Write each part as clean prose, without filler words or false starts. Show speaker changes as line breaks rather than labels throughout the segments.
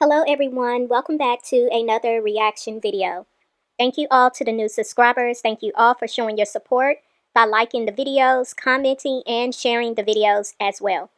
Hello everyone, welcome back to another reaction video. Thank you all to the new subscribers. Thank you all for showing your support by liking the videos, commenting, and sharing the videos as well.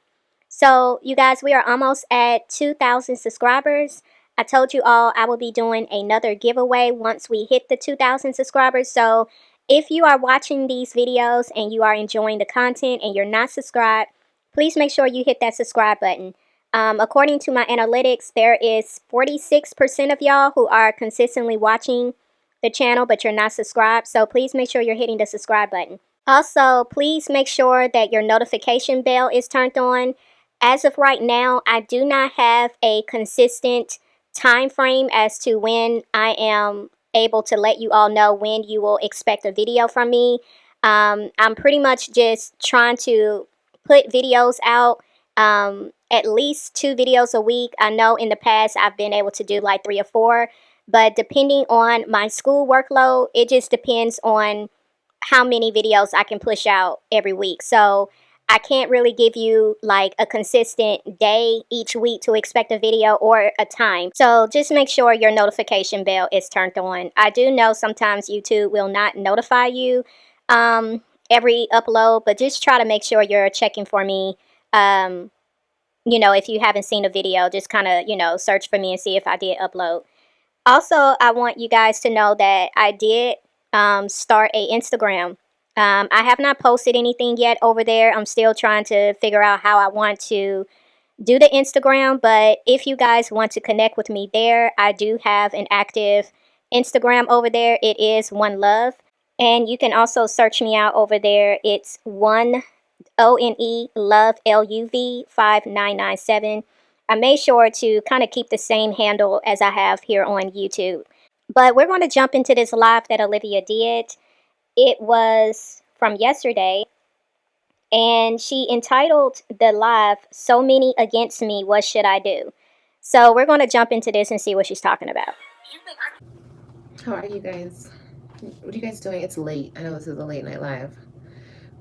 So you guys, we are almost at 2,000 subscribers. I told you all I will be doing another giveaway once we hit the 2,000 subscribers. So if you are watching these videos and you are enjoying the content and you're not subscribed, please make sure you hit that subscribe button. According to my analytics, there is 46% of y'all who are consistently watching the channel, but you're not subscribed. So please make sure you're hitting the subscribe button. Also, please make sure that your notification bell is turned on. As of right now, I do not have a consistent time frame as to when I am able to let you all know when you will expect a video from me. I'm pretty much just trying to put videos out, at least 2 videos a week. I know in the past I've been able to do like 3 or 4, but depending on my school workload, it just depends on how many videos I can push out every week. So I can't really give you like a consistent day each week to expect a video or a time. So just make sure your notification bell is turned on. I do know sometimes YouTube will not notify you every upload, but just try to make sure you're checking for me. If you haven't seen a video, just kind of, search for me and see if I did upload. Also, I want you guys to know that I did start a Instagram. I have not posted anything yet over there. I'm still trying to figure out how I want to do the Instagram, but if you guys want to connect with me there, I do have an active Instagram over there. It is OneLove, and you can also search me out over there. It's ONE Love LUV 5997. I made sure to kind of keep the same handle as I have here on YouTube. But we're going to jump into this live that Olivia did. It was from yesterday, and she entitled the live, "So Many Against Me, What Should I Do?" So we're going to jump into this and see what she's talking about.
How are you guys? What are you guys doing? It's late. I know this is a late night live.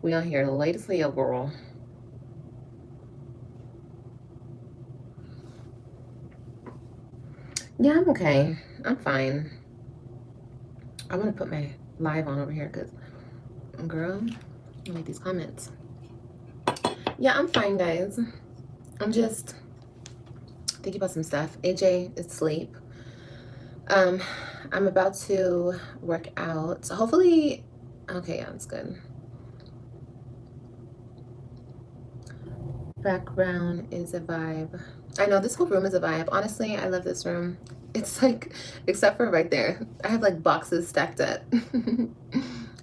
We on here late as hell, girl. Yeah, I'm okay. I'm fine. I want to put my live on over here because, girl, I like these comments. Yeah, I'm fine, guys. I'm just thinking about some stuff. AJ is asleep. I'm about to work out. So hopefully, okay, yeah, it's good. Background is a vibe. I know this whole room is a vibe. Honestly, I love this room. It's like, except for right there, I have like boxes stacked up. I've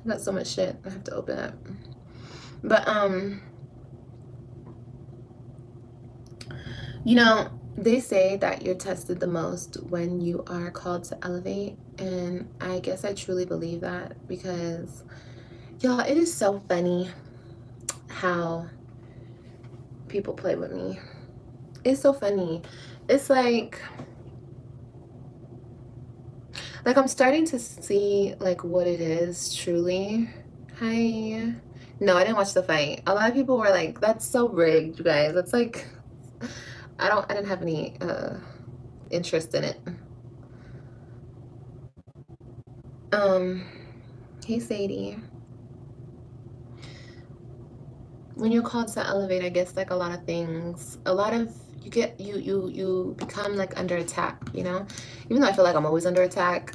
got so much shit I have to open up. But they say that you're tested the most when you are called to elevate, and I guess I truly believe that because y'all, it is so funny how people play with me. It's so funny. It's like I'm starting to see like what it is truly. Hi. No, I didn't watch the fight. A lot of people were like, that's so rigged, you guys. That's like, I didn't have any interest in it. Hey Sadie. When you're called to elevate, I guess like a lot of things, you become like under attack, even though I feel like I'm always under attack.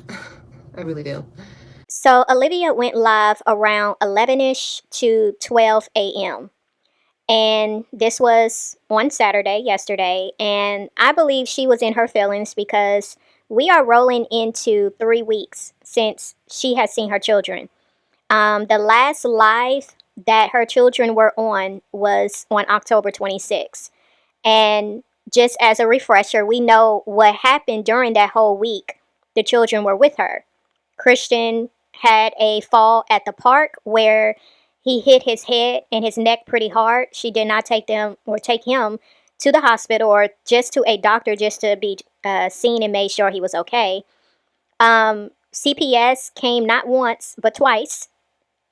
I really do.
So Olivia went live around 11ish to 12 a.m. And this was on Saturday, yesterday, and I believe she was in her feelings because we are rolling into 3 weeks since she has seen her children. The last live that her children were on was on October 26th. And just as a refresher, we know what happened during that whole week. The children were with her. Christian had a fall at the park where he hit his head and his neck pretty hard. She did not take him to the hospital or just to a doctor just to be seen and made sure he was okay. CPS came not once but twice,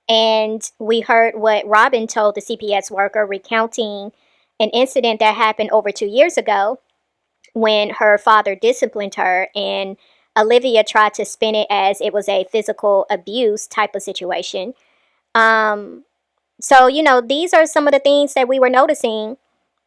and we heard what Robin told the CPS worker recounting an incident that happened over 2 years ago. when her father disciplined her, and Olivia tried to spin it as it was a physical abuse type of situation. Um, so, these are some of the things that we were noticing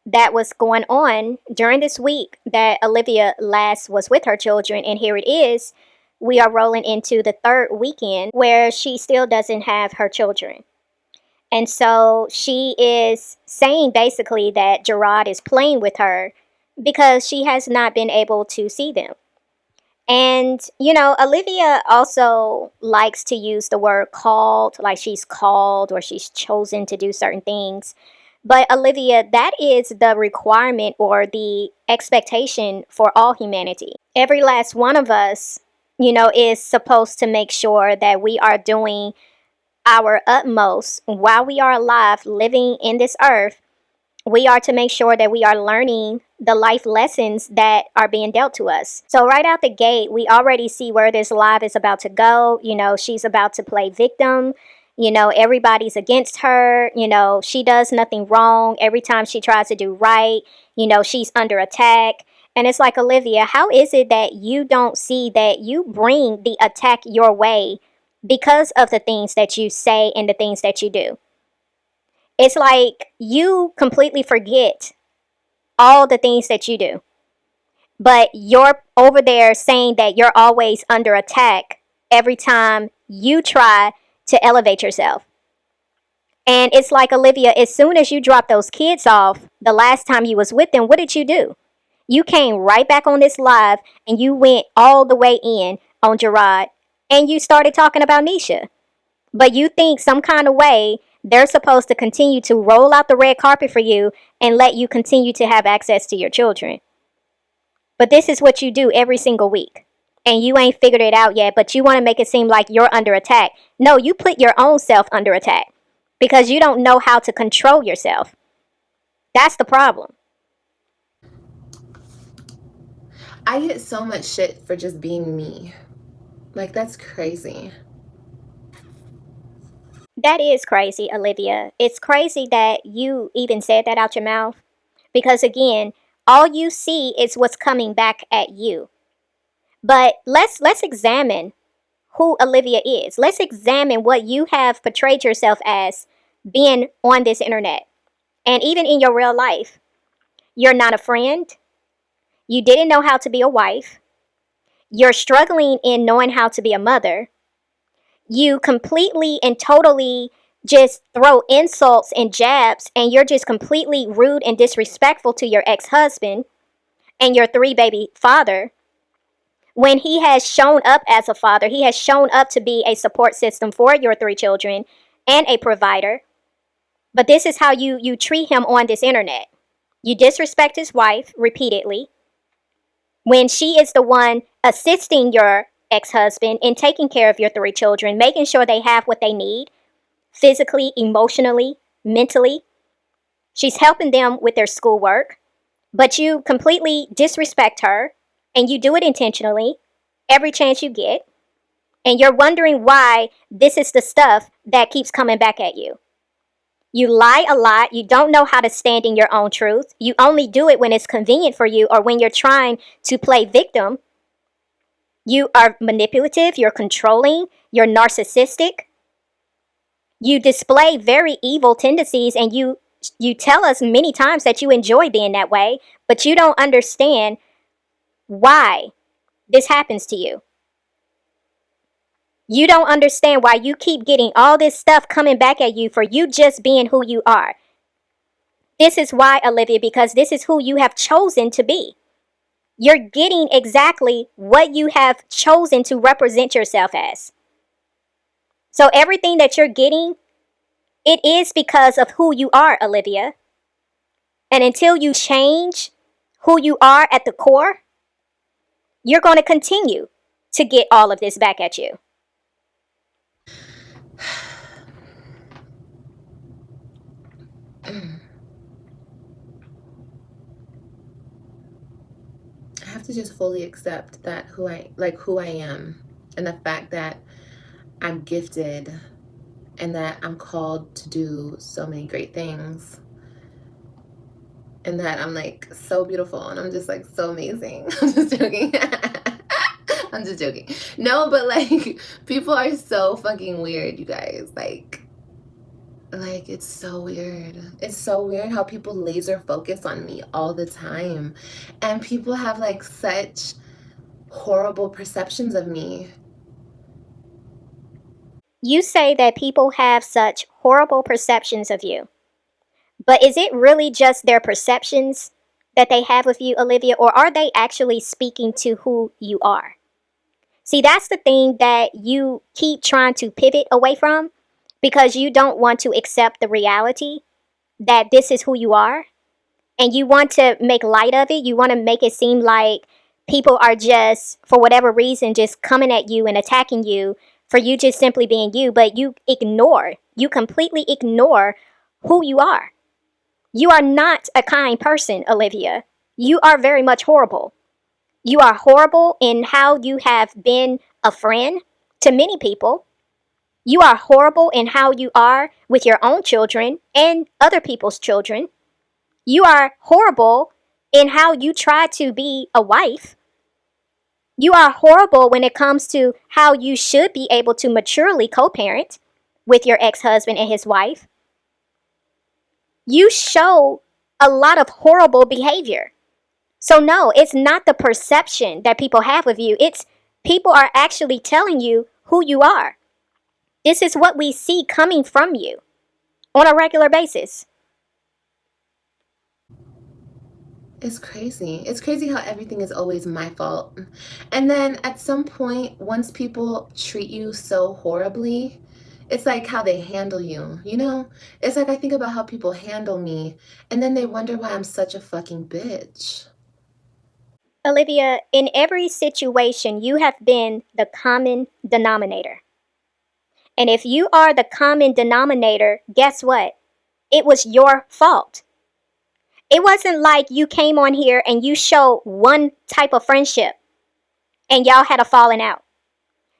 that was going on during this week that Olivia last was with her children. And here it is. We are rolling into the third weekend where she still doesn't have her children. And so she is saying basically that Gerard is playing with her because she has not been able to see them. And, Olivia also likes to use the word called, like she's called or she's chosen to do certain things. But Olivia, that is the requirement or the expectation for all humanity. Every last one of us, is supposed to make sure that we are doing our utmost while we are alive, living in this earth. We are to make sure that we are learning the life lessons that are being dealt to us. So right out the gate, we already see where this live is about to go. She's about to play victim. Everybody's against her. She does nothing wrong. Every time she tries to do right, she's under attack. And it's like, Olivia, how is it that you don't see that you bring the attack your way because of the things that you say and the things that you do? It's like you completely forget all the things that you do, but you're over there saying that you're always under attack every time you try to elevate yourself. And it's like, Olivia, as soon as you dropped those kids off the last time you was with them, what did you do? You came right back on this live and you went all the way in on Gerard and you started talking about Nisha. But you think some kind of way they're supposed to continue to roll out the red carpet for you and let you continue to have access to your children. But this is what you do every single week. And you ain't figured it out yet, but you want to make it seem like you're under attack. No, you put your own self under attack because you don't know how to control yourself. That's the problem.
I get so much shit for just being me. Like, that's crazy.
That is crazy, Olivia. It's crazy that you even said that out your mouth because, again, all you see is what's coming back at you. But let's examine who Olivia is. Let's examine what you have portrayed yourself as being on this internet. And even in your real life, you're not a friend. You didn't know how to be a wife. You're struggling in knowing how to be a mother. You completely and totally just throw insults and jabs, and you're just completely rude and disrespectful to your ex-husband and your three baby father. When he has shown up as a father, he has shown up to be a support system for your three children and a provider. But this is how you treat him on this internet. You disrespect his wife repeatedly when she is the one assisting your ex-husband in taking care of your three children, making sure they have what they need physically, emotionally, mentally. She's helping them with their schoolwork, but you completely disrespect her and you do it intentionally every chance you get. And you're wondering why this is the stuff that keeps coming back at you. You lie a lot. You don't know how to stand in your own truth. You only do it when it's convenient for you or when you're trying to play victim. You are manipulative. You're controlling. You're narcissistic. You display very evil tendencies, and you tell us many times that you enjoy being that way, but you don't understand why this happens to you. You don't understand why you keep getting all this stuff coming back at you for you just being who you are. This is why, Olivia, because this is who you have chosen to be. You're getting exactly what you have chosen to represent yourself as. So everything that you're getting, it is because of who you are, Olivia. And until you change who you are at the core, you're going to continue to get all of this back at you.
I have to just fully accept that who I am, and the fact that I'm gifted and that I'm called to do so many great things. and that I'm like so beautiful and I'm just like so amazing. I'm just joking. I'm just joking. No, but like people are so fucking weird, you guys. Like it's so weird. It's so weird how people laser focus on me all the time. And people have like such horrible perceptions of me.
You say that people have such horrible perceptions of you. But is it really just their perceptions that they have of you, Olivia, or are they actually speaking to who you are? See, that's the thing that you keep trying to pivot away from because you don't want to accept the reality that this is who you are. And you want to make light of it. You want to make it seem like people are just, for whatever reason, just coming at you and attacking you for you just simply being you. But you completely ignore who you are. You are not a kind person, Olivia. You are very much horrible. You are horrible in how you have been a friend to many people. You are horrible in how you are with your own children and other people's children. You are horrible in how you try to be a wife. You are horrible when it comes to how you should be able to maturely co-parent with your ex-husband and his wife. You show a lot of horrible behavior. So no, it's not the perception that people have of you. It's people are actually telling you who you are. This is what we see coming from you on a regular basis.
It's crazy. It's crazy how everything is always my fault. And then at some point, once people treat you so horribly, it's like how they handle you, you know? It's like I think about how people handle me, and then they wonder why I'm such a fucking bitch.
Olivia, in every situation, you have been the common denominator. And if you are the common denominator, guess what? It was your fault. It wasn't like you came on here and you showed one type of friendship and y'all had a falling out.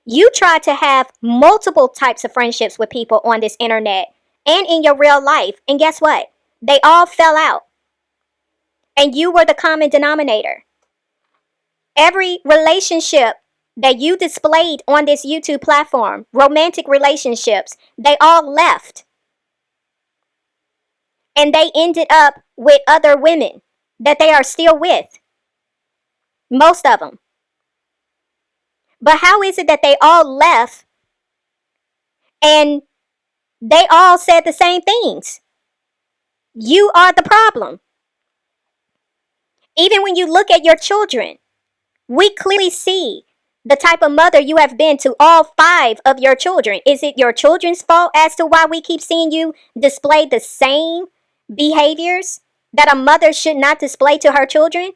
You tried to have multiple types of friendships with people on this internet and in your real life. And guess what? They all fell out. And you were the common denominator. Every relationship that you displayed on this YouTube platform, romantic relationships, they all left. And they ended up with other women that they are still with. Most of them. But how is it that they all left and they all said the same things? You are the problem. Even when you look at your children, we clearly see the type of mother you have been to all 5 of your children. Is it your children's fault as to why we keep seeing you display the same behaviors that a mother should not display to her children?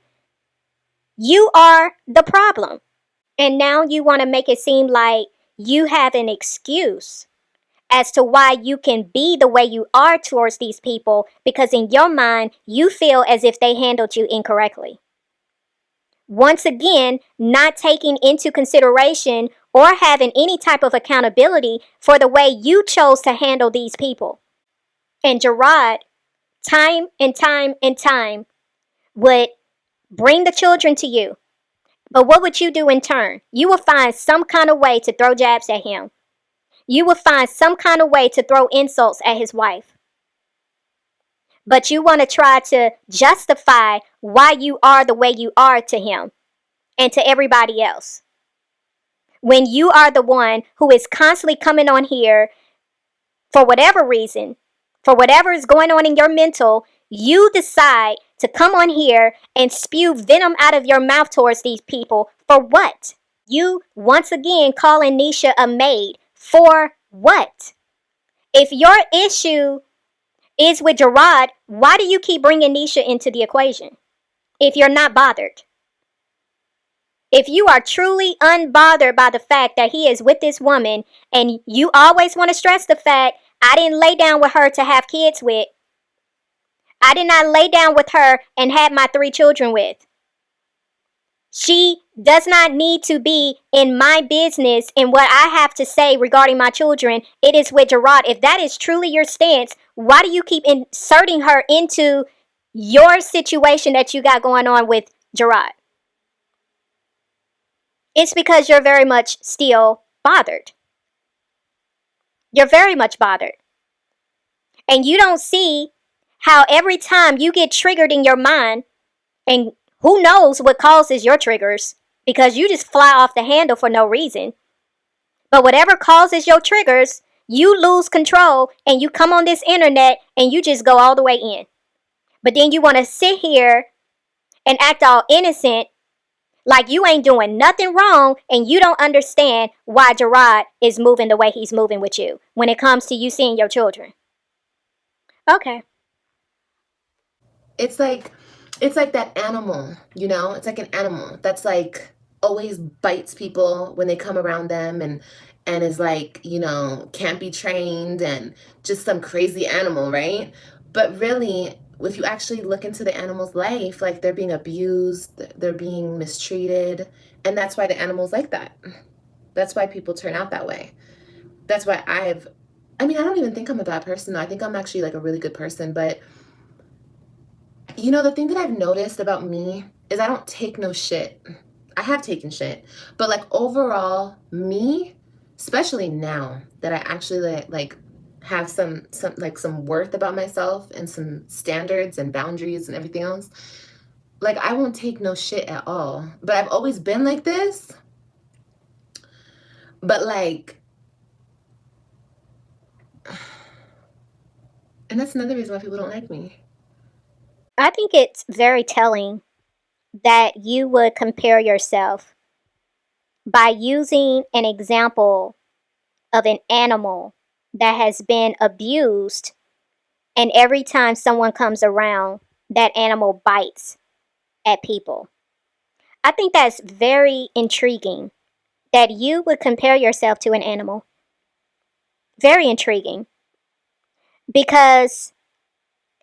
You are the problem. And now you want to make it seem like you have an excuse as to why you can be the way you are towards these people because in your mind, you feel as if they handled you incorrectly. Once again, not taking into consideration or having any type of accountability for the way you chose to handle these people. And Gerard, time and time and time, would bring the children to you. But what would you do in turn? You would find some kind of way to throw jabs at him. You would find some kind of way to throw insults at his wife. But you want to try to justify why you are the way you are to him and to everybody else. When you are the one who is constantly coming on here for whatever reason, for whatever is going on in your mental, you decide to come on here and spew venom out of your mouth towards these people. For what? You once again calling Nisha a maid. For what? If your issue is with Gerard, why do you keep bringing Nisha into the equation? If you're not bothered. If you are truly unbothered by the fact that he is with this woman, and you always want to stress the fact, I didn't lay down with her to have kids with. I did not lay down with her and have my 3 children with. She does not need to be in my business and what I have to say regarding my children. It is with Gerard. If that is truly your stance, why do you keep inserting her into your situation that you got going on with Gerard. It's because you're very much still bothered. You're very much bothered. And you don't see how every time you get triggered in your mind, and who knows what causes your triggers, because you just fly off the handle for no reason. But whatever causes your triggers, you lose control and you come on this internet and you just go all the way in. But then you want to sit here and act all innocent like you ain't doing nothing wrong and you don't understand why Gerard is moving the way he's moving with you when it comes to you seeing your children. Okay.
It's like that animal, you know? It's like an animal that's like always bites people when they come around them, and is like, you know, can't be trained and just some crazy animal, right? But really, if you actually look into the animal's life, like they're being abused, they're being mistreated, and that's why the animal's like that. That's why people turn out that way. That's why I mean, I don't even think I'm a bad person though. I think I'm actually like a really good person, but you know, the thing that I've noticed about me is I don't take no shit. I have taken shit, but like overall, me, especially now that I actually like have some worth about myself and some standards and boundaries and everything else, like I won't take no shit at all. But I've always been like this. But like, and that's another reason why people don't like me.
I think it's very telling that you would compare yourself by using an example of an animal that has been abused, and every time someone comes around, that animal bites at people. I think that's very intriguing that you would compare yourself to an animal. Very intriguing because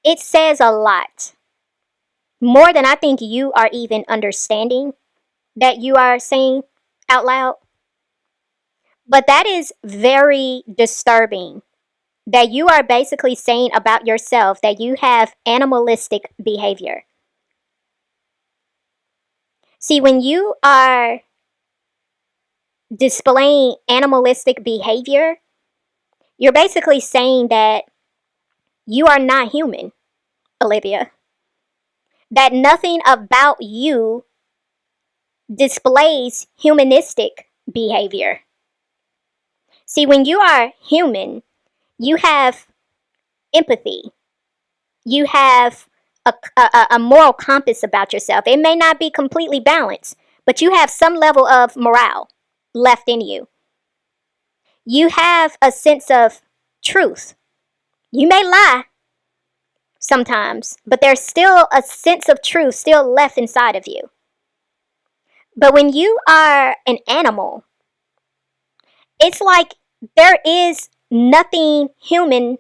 it says a lot. More than I think you are even understanding that you are saying out loud. But that is very disturbing that you are basically saying about yourself that you have animalistic behavior. See, when you are displaying animalistic behavior, you're basically saying that you are not human, Olivia. That nothing about you displays humanistic behavior. See, when you are human, you have empathy. You have a moral compass about yourself. It may not be completely balanced, but you have some level of morale left in you. You have a sense of truth. You may lie sometimes, but there's still a sense of truth still left inside of you. But when you are an animal, it's like there is nothing human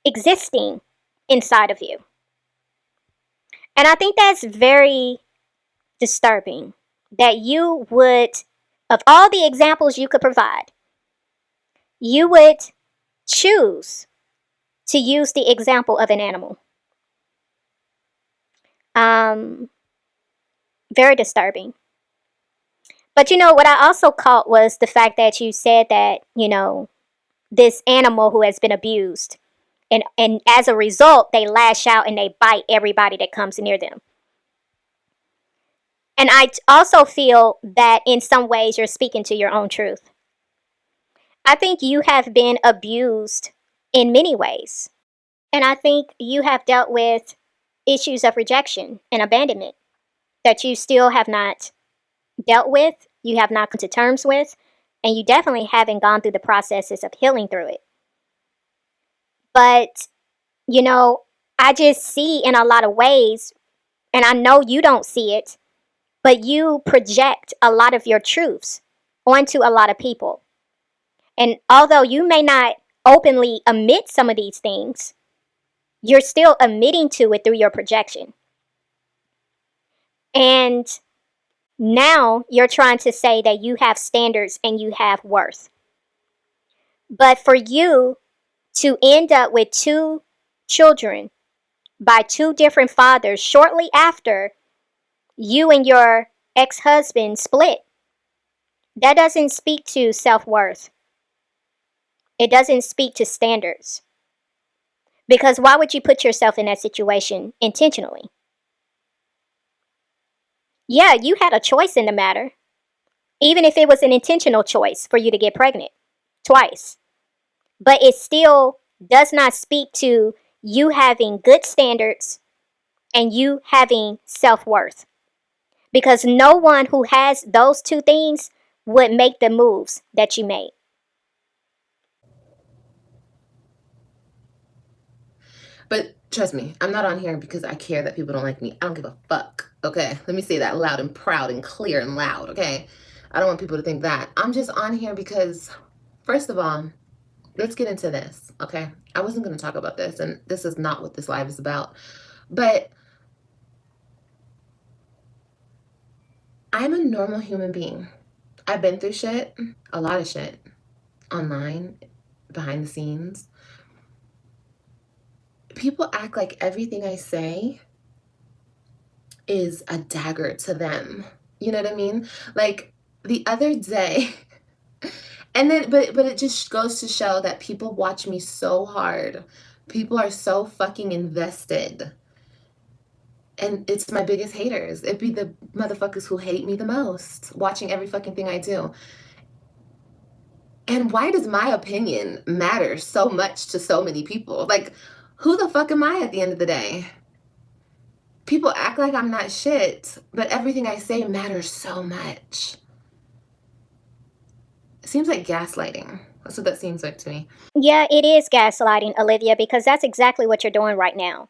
existing inside of you. And I think that's very disturbing that you would, of all the examples you could provide, you would choose to use the example of an animal. Very disturbing. But you know, what I also caught was the fact that you said that, you know, this animal who has been abused, and as a result, they lash out and they bite everybody that comes near them. And I also feel that in some ways you're speaking to your own truth. I think you have been abused in many ways. And I think you have dealt with issues of rejection and abandonment that you still have not dealt with, you have not come to terms with, and you definitely haven't gone through the processes of healing through it. But, you know, I just see in a lot of ways, and I know you don't see it, but you project a lot of your truths onto a lot of people. And although you may not openly admit some of these things, you're still admitting to it through your projection. And now you're trying to say that you have standards and you have worth. But for you to end up with 2 children by two different fathers shortly after you and your ex-husband split. That doesn't speak to self-worth. It doesn't speak to standards. Because why would you put yourself in that situation intentionally? Yeah, you had a choice in the matter, even if it was an intentional choice for you to get pregnant twice. But it still does not speak to you having good standards and you having self worth. Because no one who has those two things would make the moves that you made.
But trust me, I'm not on here because I care that people don't like me. I don't give a fuck. Okay? Let me say that loud and proud and clear and loud. Okay? I don't want people to think that. I'm just on here because, first of all, let's get into this. Okay? I wasn't going to talk about this, and this is not what this live is about. But I'm a normal human being. I've been through shit, a lot of shit, online, behind the scenes. People act like everything I say is a dagger to them. You know what I mean? Like the other day, and then but it just goes to show that people watch me so hard. People are so fucking invested. And it's my biggest haters. It'd be the motherfuckers who hate me the most, watching every fucking thing I do. And why does my opinion matter so much to so many people? Like, who the fuck am I at the end of the day? People act like I'm not shit, but everything I say matters so much. It seems like gaslighting. That's what that seems like to me.
Yeah, it is gaslighting, Olivia, because that's exactly what you're doing right now.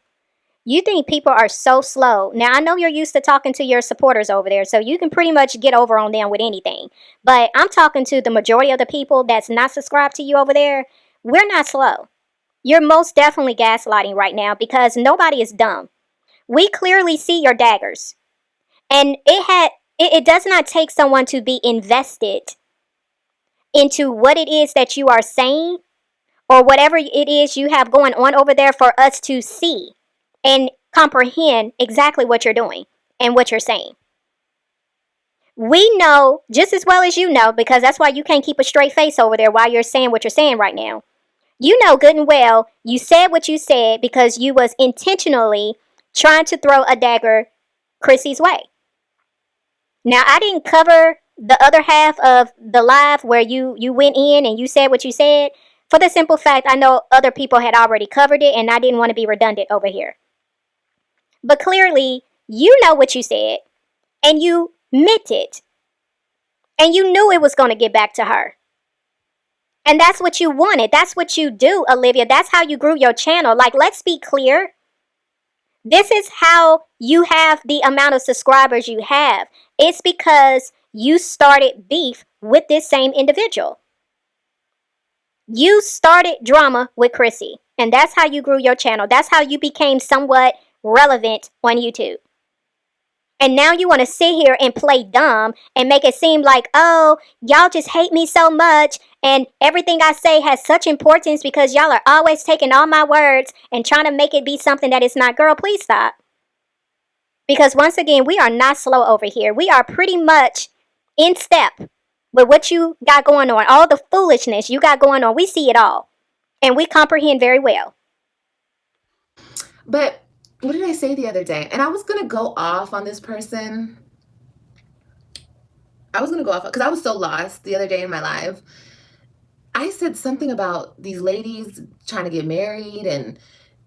You think people are so slow. Now, I know you're used to talking to your supporters over there, so you can pretty much get over on them with anything. But I'm talking to the majority of the people that's not subscribed to you over there. We're not slow. You're most definitely gaslighting right now because nobody is dumb. We clearly see your daggers. And it does not take someone to be invested into what it is that you are saying or whatever it is you have going on over there for us to see and comprehend exactly what you're doing and what you're saying. We know just as well as you know, because that's why you can't keep a straight face over there while you're saying what you're saying right now. You know good and well you said what you said because you was intentionally trying to throw a dagger Chrissy's way. Now, I didn't cover the other half of the live where you went in and you said what you said for the simple fact I know other people had already covered it and I didn't want to be redundant over here. But clearly, you know what you said and you meant it. And you knew it was going to get back to her. And that's what you wanted. That's what you do, Olivia. That's how you grew your channel. Like, let's be clear. This is how you have the amount of subscribers you have. It's because you started beef with this same individual. You started drama with Chrissy. And that's how you grew your channel. That's how you became somewhat relevant on YouTube. And now you want to sit here and play dumb and make it seem like, oh, y'all just hate me so much and everything I say has such importance because y'all are always taking all my words and trying to make it be something that it's not. Girl, please stop. Because once again, we are not slow over here. We are pretty much in step with what you got going on. All the foolishness you got going on. We see it all. And we comprehend very well.
But what did I say the other day? And I was going to go off on this person. I was going to go off because I was so lost the other day in my live. I said something about these ladies trying to get married and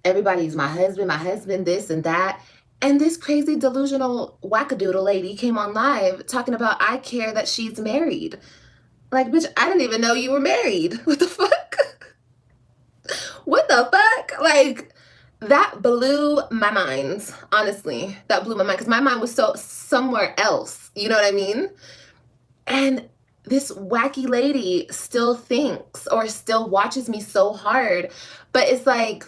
everybody's my husband, this and that. And this crazy delusional wackadoodle lady came on live talking about I care that she's married. Like, bitch, I didn't even know you were married. What the fuck? What the fuck? Like, that blew my mind, honestly. That blew my mind because my mind was so somewhere else. You know what I mean? And this wacky lady still thinks or still watches me so hard. But it's like,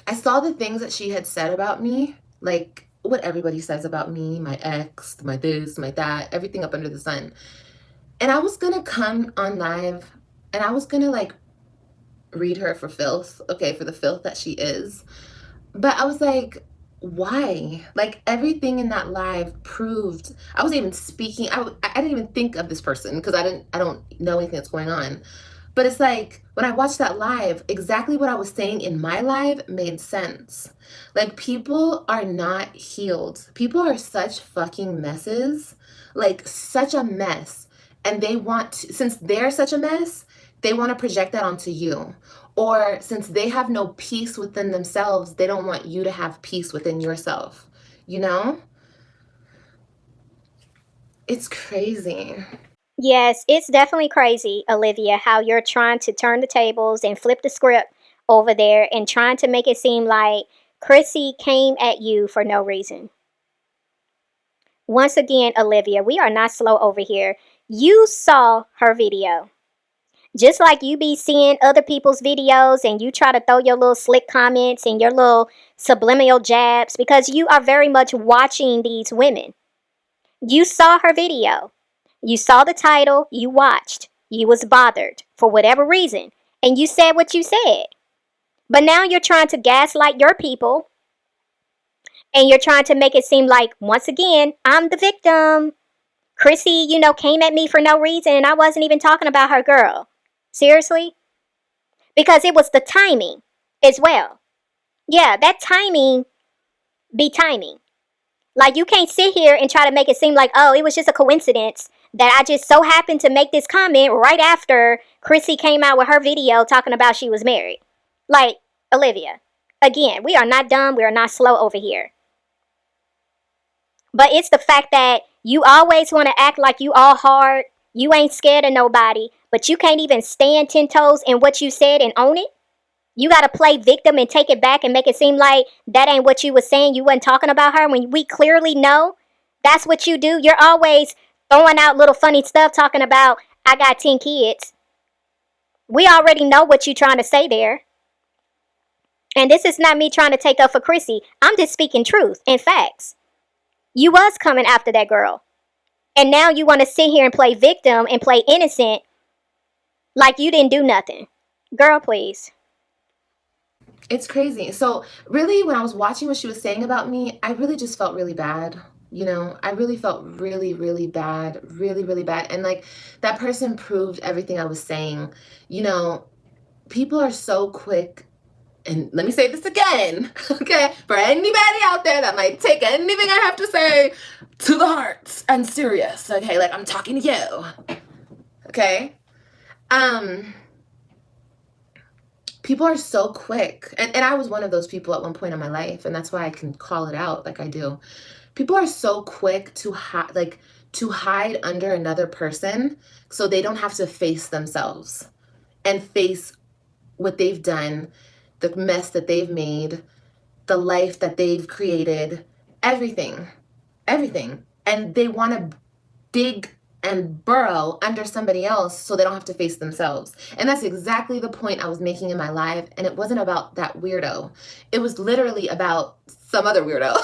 I saw the things that she had said about me, like what everybody says about me, my ex, my this, my that, everything up under the sun. And I was going to come on live and I was going to like read her for filth, okay, for the filth that she is. But I was like, why? Like everything in that live proved. I wasn't even speaking. I didn't even think of this person because I don't know anything that's going on. But it's like when I watched that live, exactly what I was saying in my live made sense. Like people are not healed. People are such fucking messes. Like such a mess. And they want to, since they're such a mess, they want to project that onto you. Or since they have no peace within themselves, they don't want you to have peace within yourself. You know? It's crazy.
Yes, it's definitely crazy, Olivia, how you're trying to turn the tables and flip the script over there and trying to make it seem like Chrissy came at you for no reason. Once again, Olivia, we are not slow over here. You saw her video. Just like you be seeing other people's videos and you try to throw your little slick comments and your little subliminal jabs because you are very much watching these women. You saw her video. You saw the title, you watched. You was bothered for whatever reason. And you said what you said. But now you're trying to gaslight your people and you're trying to make it seem like, once again, I'm the victim. Chrissy, came at me for no reason and I wasn't even talking about her girl. Seriously? Because it was the timing as well. Yeah, that timing be timing. Like, you can't sit here and try to make it seem like, oh, it was just a coincidence that I just so happened to make this comment right after Chrissy came out with her video talking about she was married. Like, Olivia, again, we are not dumb. We are not slow over here. But it's the fact that you always want to act like you all hard. You ain't scared of nobody, but you can't even stand 10 toes in what you said and own it. You got to play victim and take it back and make it seem like that ain't what you was saying. You wasn't talking about her when we clearly know that's what you do. You're always throwing out little funny stuff talking about, I got 10 kids. We already know what you're trying to say there. And this is not me trying to take up for Chrissy. I'm just speaking truth and facts. You was coming after that girl. And now you want to sit here and play victim and play innocent like you didn't do nothing. Girl, please.
It's crazy. So, really, when I was watching what she was saying about me, I really just felt really bad. You know, I really felt really, really bad, really, really bad. And like that person proved everything I was saying. You know, people are so quick. And let me say this again, okay? For anybody out there that might take anything I have to say to the heart and serious, okay? Like I'm talking to you, okay? Um, People are so quick, and I was one of those people at one point in my life, and that's why I can call it out like I do. People are so quick to hide under another person so they don't have to face themselves and face what they've done, the mess that they've made, the life that they've created, everything, everything. And they want to dig and burrow under somebody else so they don't have to face themselves. And that's exactly the point I was making in my live. And it wasn't about that weirdo. It was literally about some other weirdo.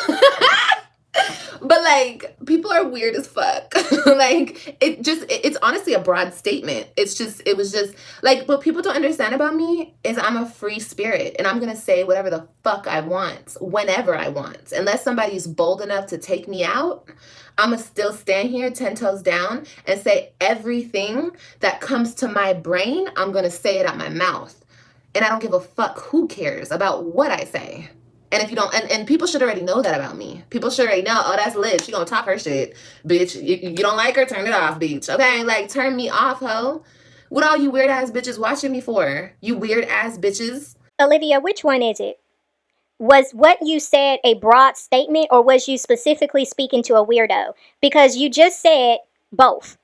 But like people are weird as fuck. Like it's honestly a broad statement. It was just like what people don't understand about me is I'm a free spirit and I'm gonna say whatever the fuck I want whenever I want. Unless somebody's bold enough to take me out, I'm gonna still stand here 10 toes down and say everything that comes to my brain. I'm gonna say it out my mouth. And I don't give a fuck who cares about what I say. And if you don't, and people should already know that about me. People should already know, oh, that's Liv. She gonna talk her shit. Bitch, you don't like her, turn it off, bitch. Okay? Like, turn me off, ho. What all you weird ass bitches watching me for? You weird ass bitches.
Olivia, which one is it? Was what you said a broad statement or was you specifically speaking to a weirdo? Because you just said both.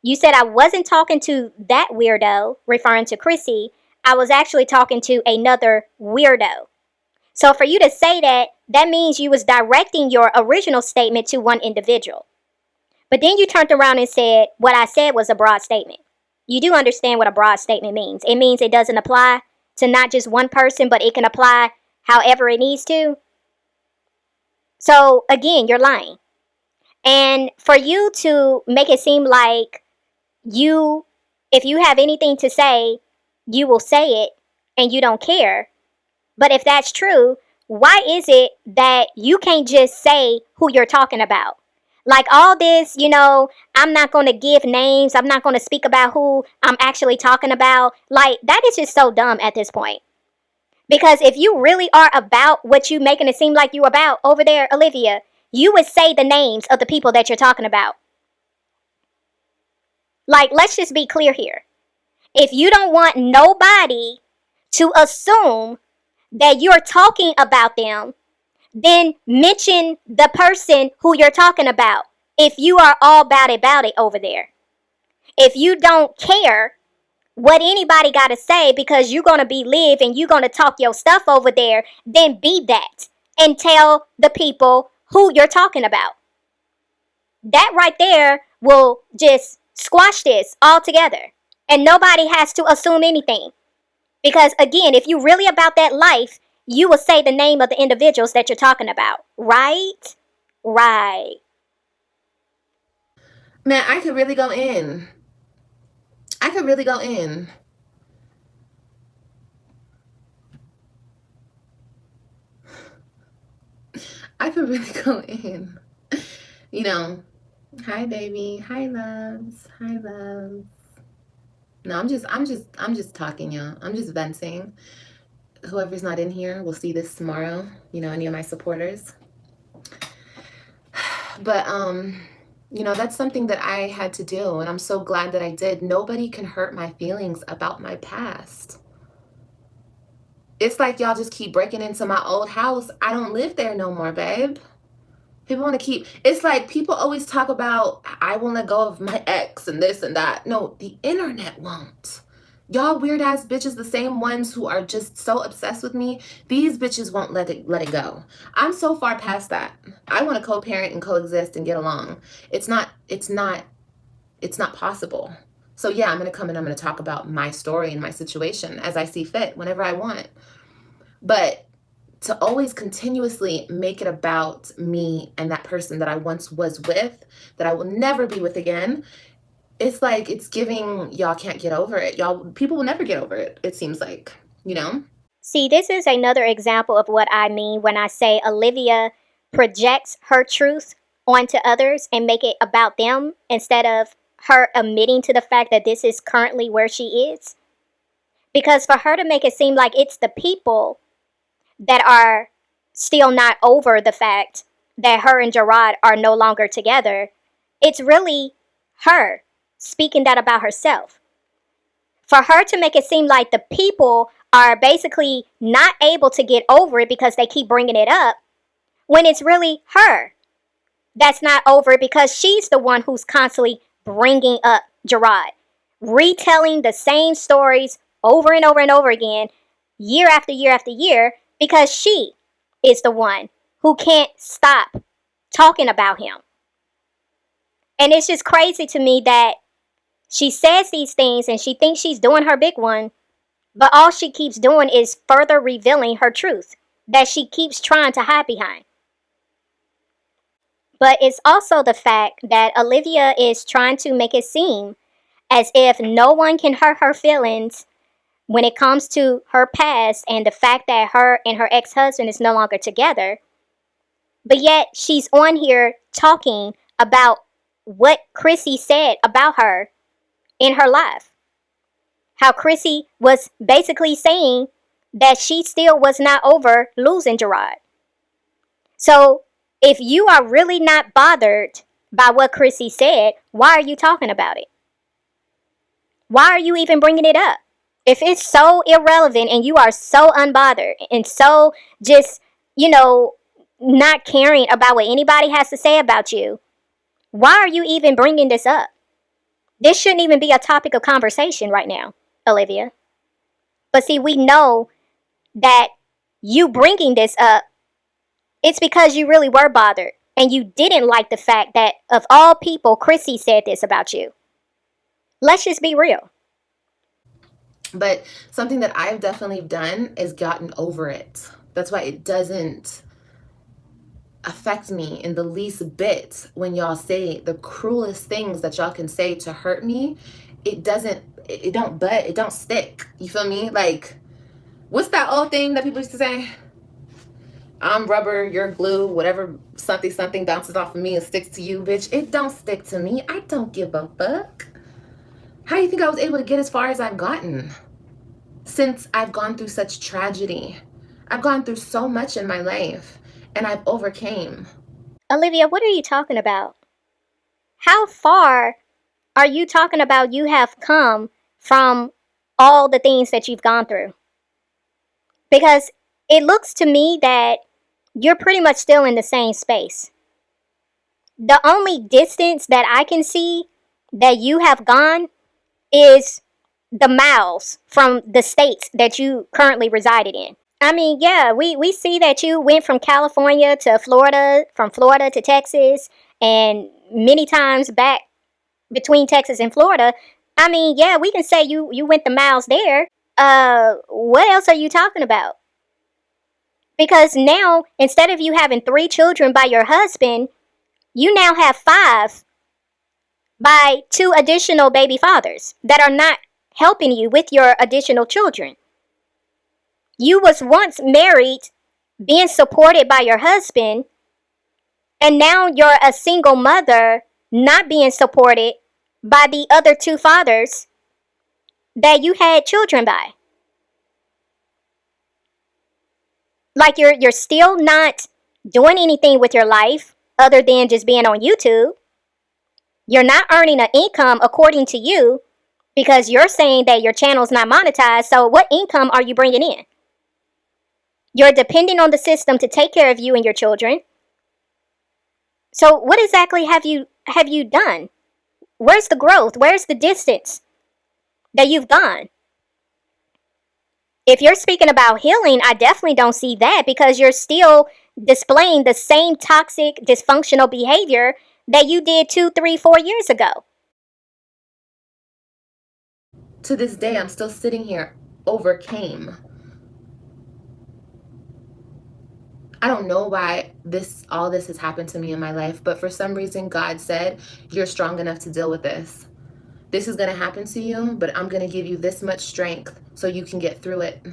You said I wasn't talking to that weirdo, referring to Chrissy. I was actually talking to another weirdo. So for you to say that, that means you was directing your original statement to one individual. But then you turned around and said what I said was a broad statement. You do understand what a broad statement means. It means it doesn't apply to not just one person, but it can apply however it needs to. So again, you're lying. And for you to make it seem like you, if you have anything to say, you will say it and you don't care. But if that's true, why is it that you can't just say who you're talking about? Like all this, I'm not going to give names. I'm not going to speak about who I'm actually talking about. Like, that is just so dumb at this point. Because if you really are about what you making it seem like you about over there, Olivia, you would say the names of the people that you're talking about. Like, let's just be clear here. If you don't want nobody to assume that you're talking about them, then mention the person who you're talking about. If you are all about it over there. If you don't care what anybody got to say because you're going to be live and you're going to talk your stuff over there, then be that and tell the people who you're talking about. That right there will just squash this altogether. And nobody has to assume anything. Because again, if you're really about that life, you will say the name of the individuals that you're talking about. Right? Right.
Man, I could really go in. I could really go in. I could really go in. You know, hi baby, hi loves, hi loves. No, I'm just talking, y'all. I'm just venting. Whoever's not in here will see this tomorrow. Any of my supporters. But that's something that I had to do, and I'm so glad that I did. Nobody can hurt my feelings about my past. It's like y'all just keep breaking into my old house. I don't live there no more, babe. People want to keep, it's like people always talk about, I won't let go of my ex and this and that. No, the internet won't. Y'all weird ass bitches, the same ones who are just so obsessed with me, these bitches won't let it go. I'm so far past that. I want to co-parent and coexist and get along. It's not possible. So yeah, I'm going to come and I'm going to talk about my story and my situation as I see fit whenever I want. But to always continuously make it about me and that person that I once was with, that I will never be with again, it's like it's giving y'all can't get over it. People will never get over it, it seems like,
See, this is another example of what I mean when I say Olivia projects her truth onto others and make it about them instead of her admitting to the fact that this is currently where she is. Because for her to make it seem like it's the people that are still not over the fact that her and Gerard are no longer together, it's really her speaking that about herself. For her to make it seem like the people are basically not able to get over it because they keep bringing it up, when it's really her that's not over it because she's the one who's constantly bringing up Gerard, retelling the same stories over and over and over again, year after year after year, because she is the one who can't stop talking about him. And it's just crazy to me that she says these things and she thinks she's doing her big one, but all she keeps doing is further revealing her truth that she keeps trying to hide behind. But it's also the fact that Olivia is trying to make it seem as if no one can hurt her feelings when it comes to her past and the fact that her and her ex-husband is no longer together. But yet she's on here talking about what Chrissy said about her in her life. How Chrissy was basically saying that she still was not over losing Gerard. So if you are really not bothered by what Chrissy said, why are you talking about it? Why are you even bringing it up? If it's so irrelevant and you are so unbothered and so just, not caring about what anybody has to say about you, why are you even bringing this up? This shouldn't even be a topic of conversation right now, Olivia. But see, we know that you bringing this up, it's because you really were bothered and you didn't like the fact that of all people, Chrissy said this about you. Let's just be real.
But something that I've definitely done is gotten over it. That's why it doesn't affect me in the least bit when y'all say the cruelest things that y'all can say to hurt me. It don't stick. You feel me? Like, what's that old thing that people used to say? I'm rubber, you're glue, whatever something bounces off of me and sticks to you, bitch. It don't stick to me. I don't give a fuck. How do you think I was able to get as far as I've gotten? Since I've gone through such tragedy. I've gone through so much in my life and I've overcame.
Olivia, what are you talking about? How far are you talking about you have come from all the things that you've gone through? Because it looks to me that you're pretty much still in the same space. The only distance that I can see that you have gone is the miles from the states that you currently resided in. I mean, yeah, we see that you went from California to Florida, from Florida to Texas, and many times back between Texas and Florida. I mean, yeah, we can say you went the miles there. What else are you talking about? Because now, instead of you having 3 children by your husband, you now have 5 by 2 additional baby fathers that are not helping you with your additional children. You was once married, being supported by your husband, and now you're a single mother, not being supported by the other 2 fathers that you had children by. Like you're still not doing anything with your life other than just being on YouTube. You're not earning an income according to you because you're saying that your channel's not monetized. So what income are you bringing in? You're depending on the system to take care of you and your children. So what exactly have you done? Where's the growth? Where's the distance that you've gone? If you're speaking about healing, I definitely don't see that because you're still displaying the same toxic, dysfunctional behavior that you did 2, 3, 4 years ago.
To this day, I'm still sitting here, overcame. I don't know why all this has happened to me in my life, but for some reason God said, you're strong enough to deal with this. This is going to happen to you, but I'm going to give you this much strength so you can get through it.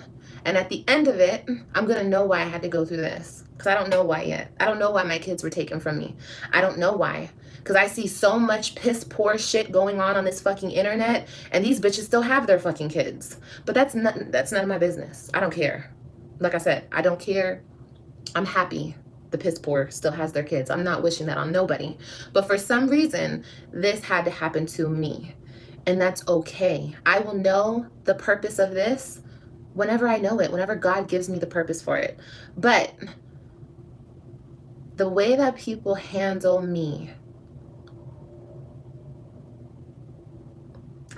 And at the end of it, I'm going to know why I had to go through this. Because I don't know why yet. I don't know why my kids were taken from me. I don't know why. Because I see so much piss poor shit going on this fucking internet, and these bitches still have their fucking kids. But that's none of my business. I don't care. Like I said, I don't care. I'm happy the piss poor still has their kids. I'm not wishing that on nobody. But for some reason, this had to happen to me. And that's okay. I will know the purpose of this whenever I know it, whenever God gives me the purpose for it. But the way that people handle me,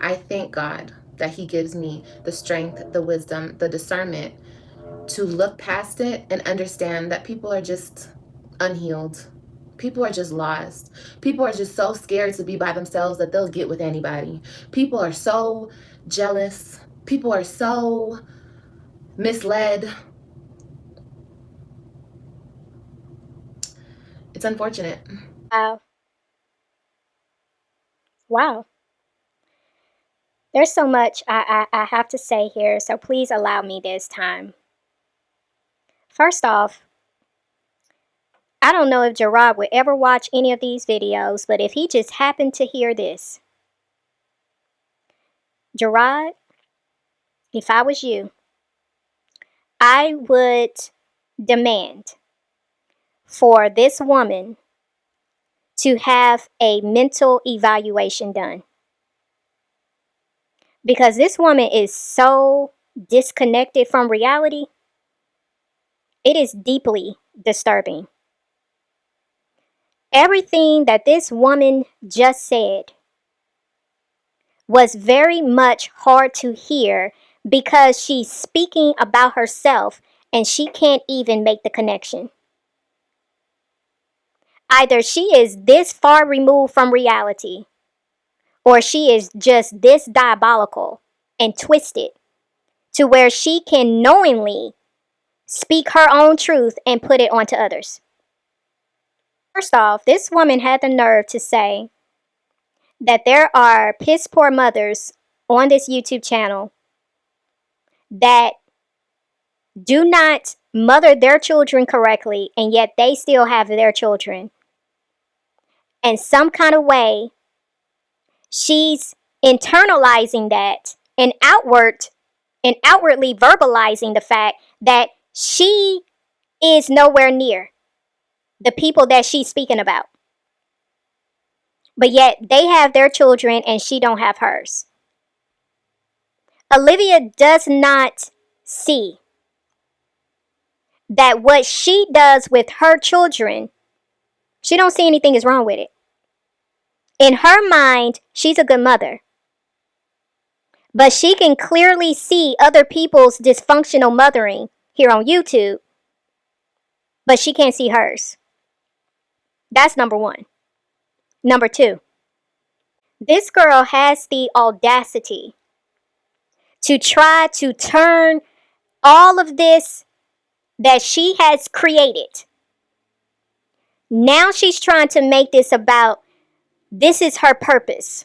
I thank God that He gives me the strength, the wisdom, the discernment to look past it and understand that people are just unhealed. People are just lost. People are just so scared to be by themselves that they'll get with anybody. People are so jealous. People are so misled. It's unfortunate.
Wow. Wow. There's so much I have to say here, so please allow me this time. First off, I don't know if Gerard would ever watch any of these videos, but if he just happened to hear this, Gerard, if I was you, I would demand for this woman to have a mental evaluation done. Because this woman is so disconnected from reality, it is deeply disturbing. Everything that this woman just said was very much hard to hear because she's speaking about herself and she can't even make the connection. Either she is this far removed from reality or she is just this diabolical and twisted to where she can knowingly speak her own truth and put it onto others. First off, this woman had the nerve to say that there are piss poor mothers on this YouTube channel that do not mother their children correctly, and yet they still have their children. And some kind of way, she's internalizing that and outwardly verbalizing the fact that she is nowhere near the people that she's speaking about. But yet they have their children and she don't have hers. Olivia does not see that what she does with her children, she don't see anything is wrong with it. In her mind, she's a good mother. But she can clearly see other people's dysfunctional mothering here on YouTube, but she can't see hers. That's number one. Number two, this girl has the audacity to try to turn all of this that she has created. Now she's trying to make this about this is her purpose.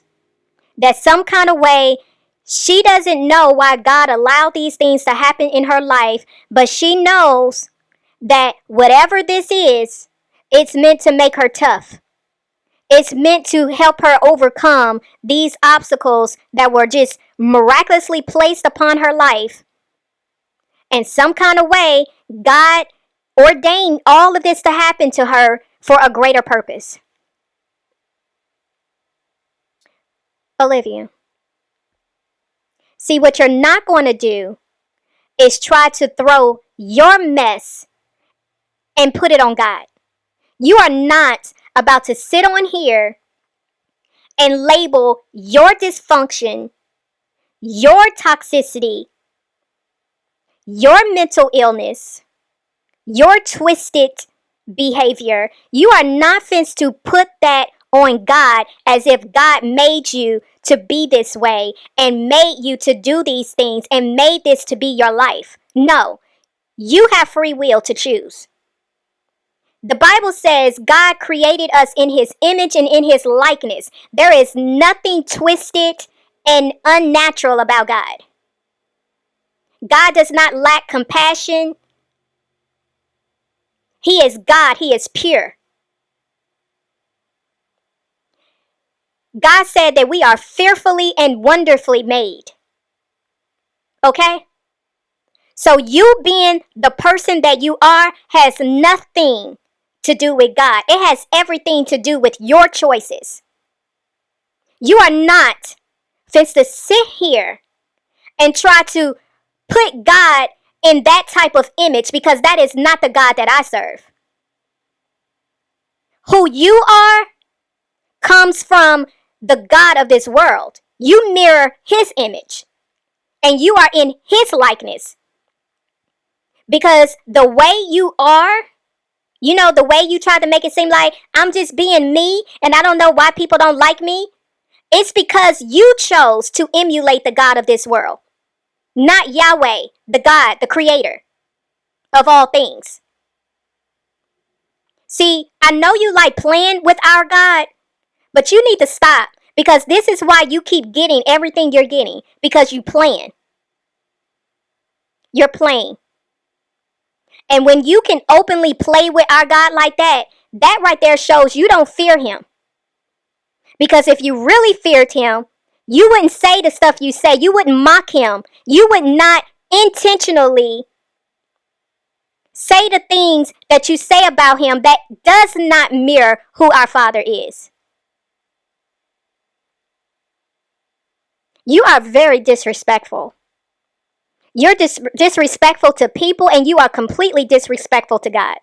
That some kind of way she doesn't know why God allowed these things to happen in her life, but she knows that whatever this is, it's meant to make her tough. It's meant to help her overcome these obstacles that were just miraculously placed upon her life. And some kind of way, God ordained all of this to happen to her for a greater purpose. Olivia, see, what you're not going to do is try to throw your mess and put it on God. You are not about to sit on here and label your dysfunction, your toxicity, your mental illness, your twisted behavior. You are not fenced to put that on God as if God made you to be this way and made you to do these things and made this to be your life. No, you have free will to choose. The Bible says God created us in his image and in his likeness. There is nothing twisted and unnatural about God. God does not lack compassion. He is God. He is pure. God said that we are fearfully and wonderfully made. Okay? So you being the person that you are has nothing to do with God. It has everything to do with your choices. You are not fit to sit here and try to put God in that type of image, because that is not the God that I serve. Who you are comes from the God of this world. You mirror his image and you are in his likeness. Because the way you are, the way you try to make it seem like I'm just being me and I don't know why people don't like me, it's because you chose to emulate the God of this world, not Yahweh, the God, the creator of all things. See, I know you like playing with our God, but you need to stop, because this is why you keep getting everything you're getting, because you playing. You're playing. And when you can openly play with our God like that, that right there shows you don't fear him. Because if you really feared him, you wouldn't say the stuff you say. You wouldn't mock him. You would not intentionally say the things that you say about him that does not mirror who our Father is. You are very disrespectful. You're disrespectful to people, and you are completely disrespectful to God.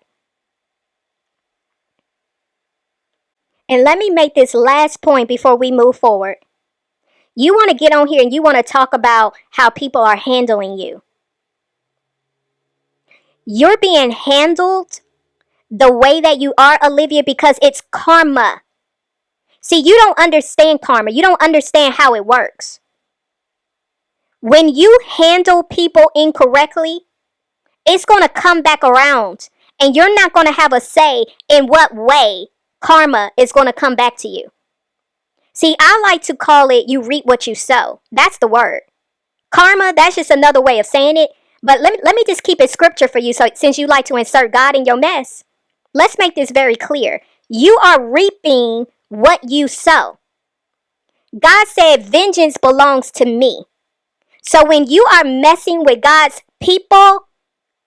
And let me make this last point before we move forward. You want to get on here and you want to talk about how people are handling you. You're being handled the way that you are, Olivia, because it's karma. See, you don't understand karma. You don't understand how it works. When you handle people incorrectly, it's going to come back around, and you're not going to have a say in what way karma is going to come back to you. See, I like to call it you reap what you sow. That's the word. Karma, that's just another way of saying it, But let me just keep it scripture for you. So since you like to insert God in your mess, let's make this very clear. You are reaping what you sow. God said, vengeance belongs to me. So when you are messing with God's people,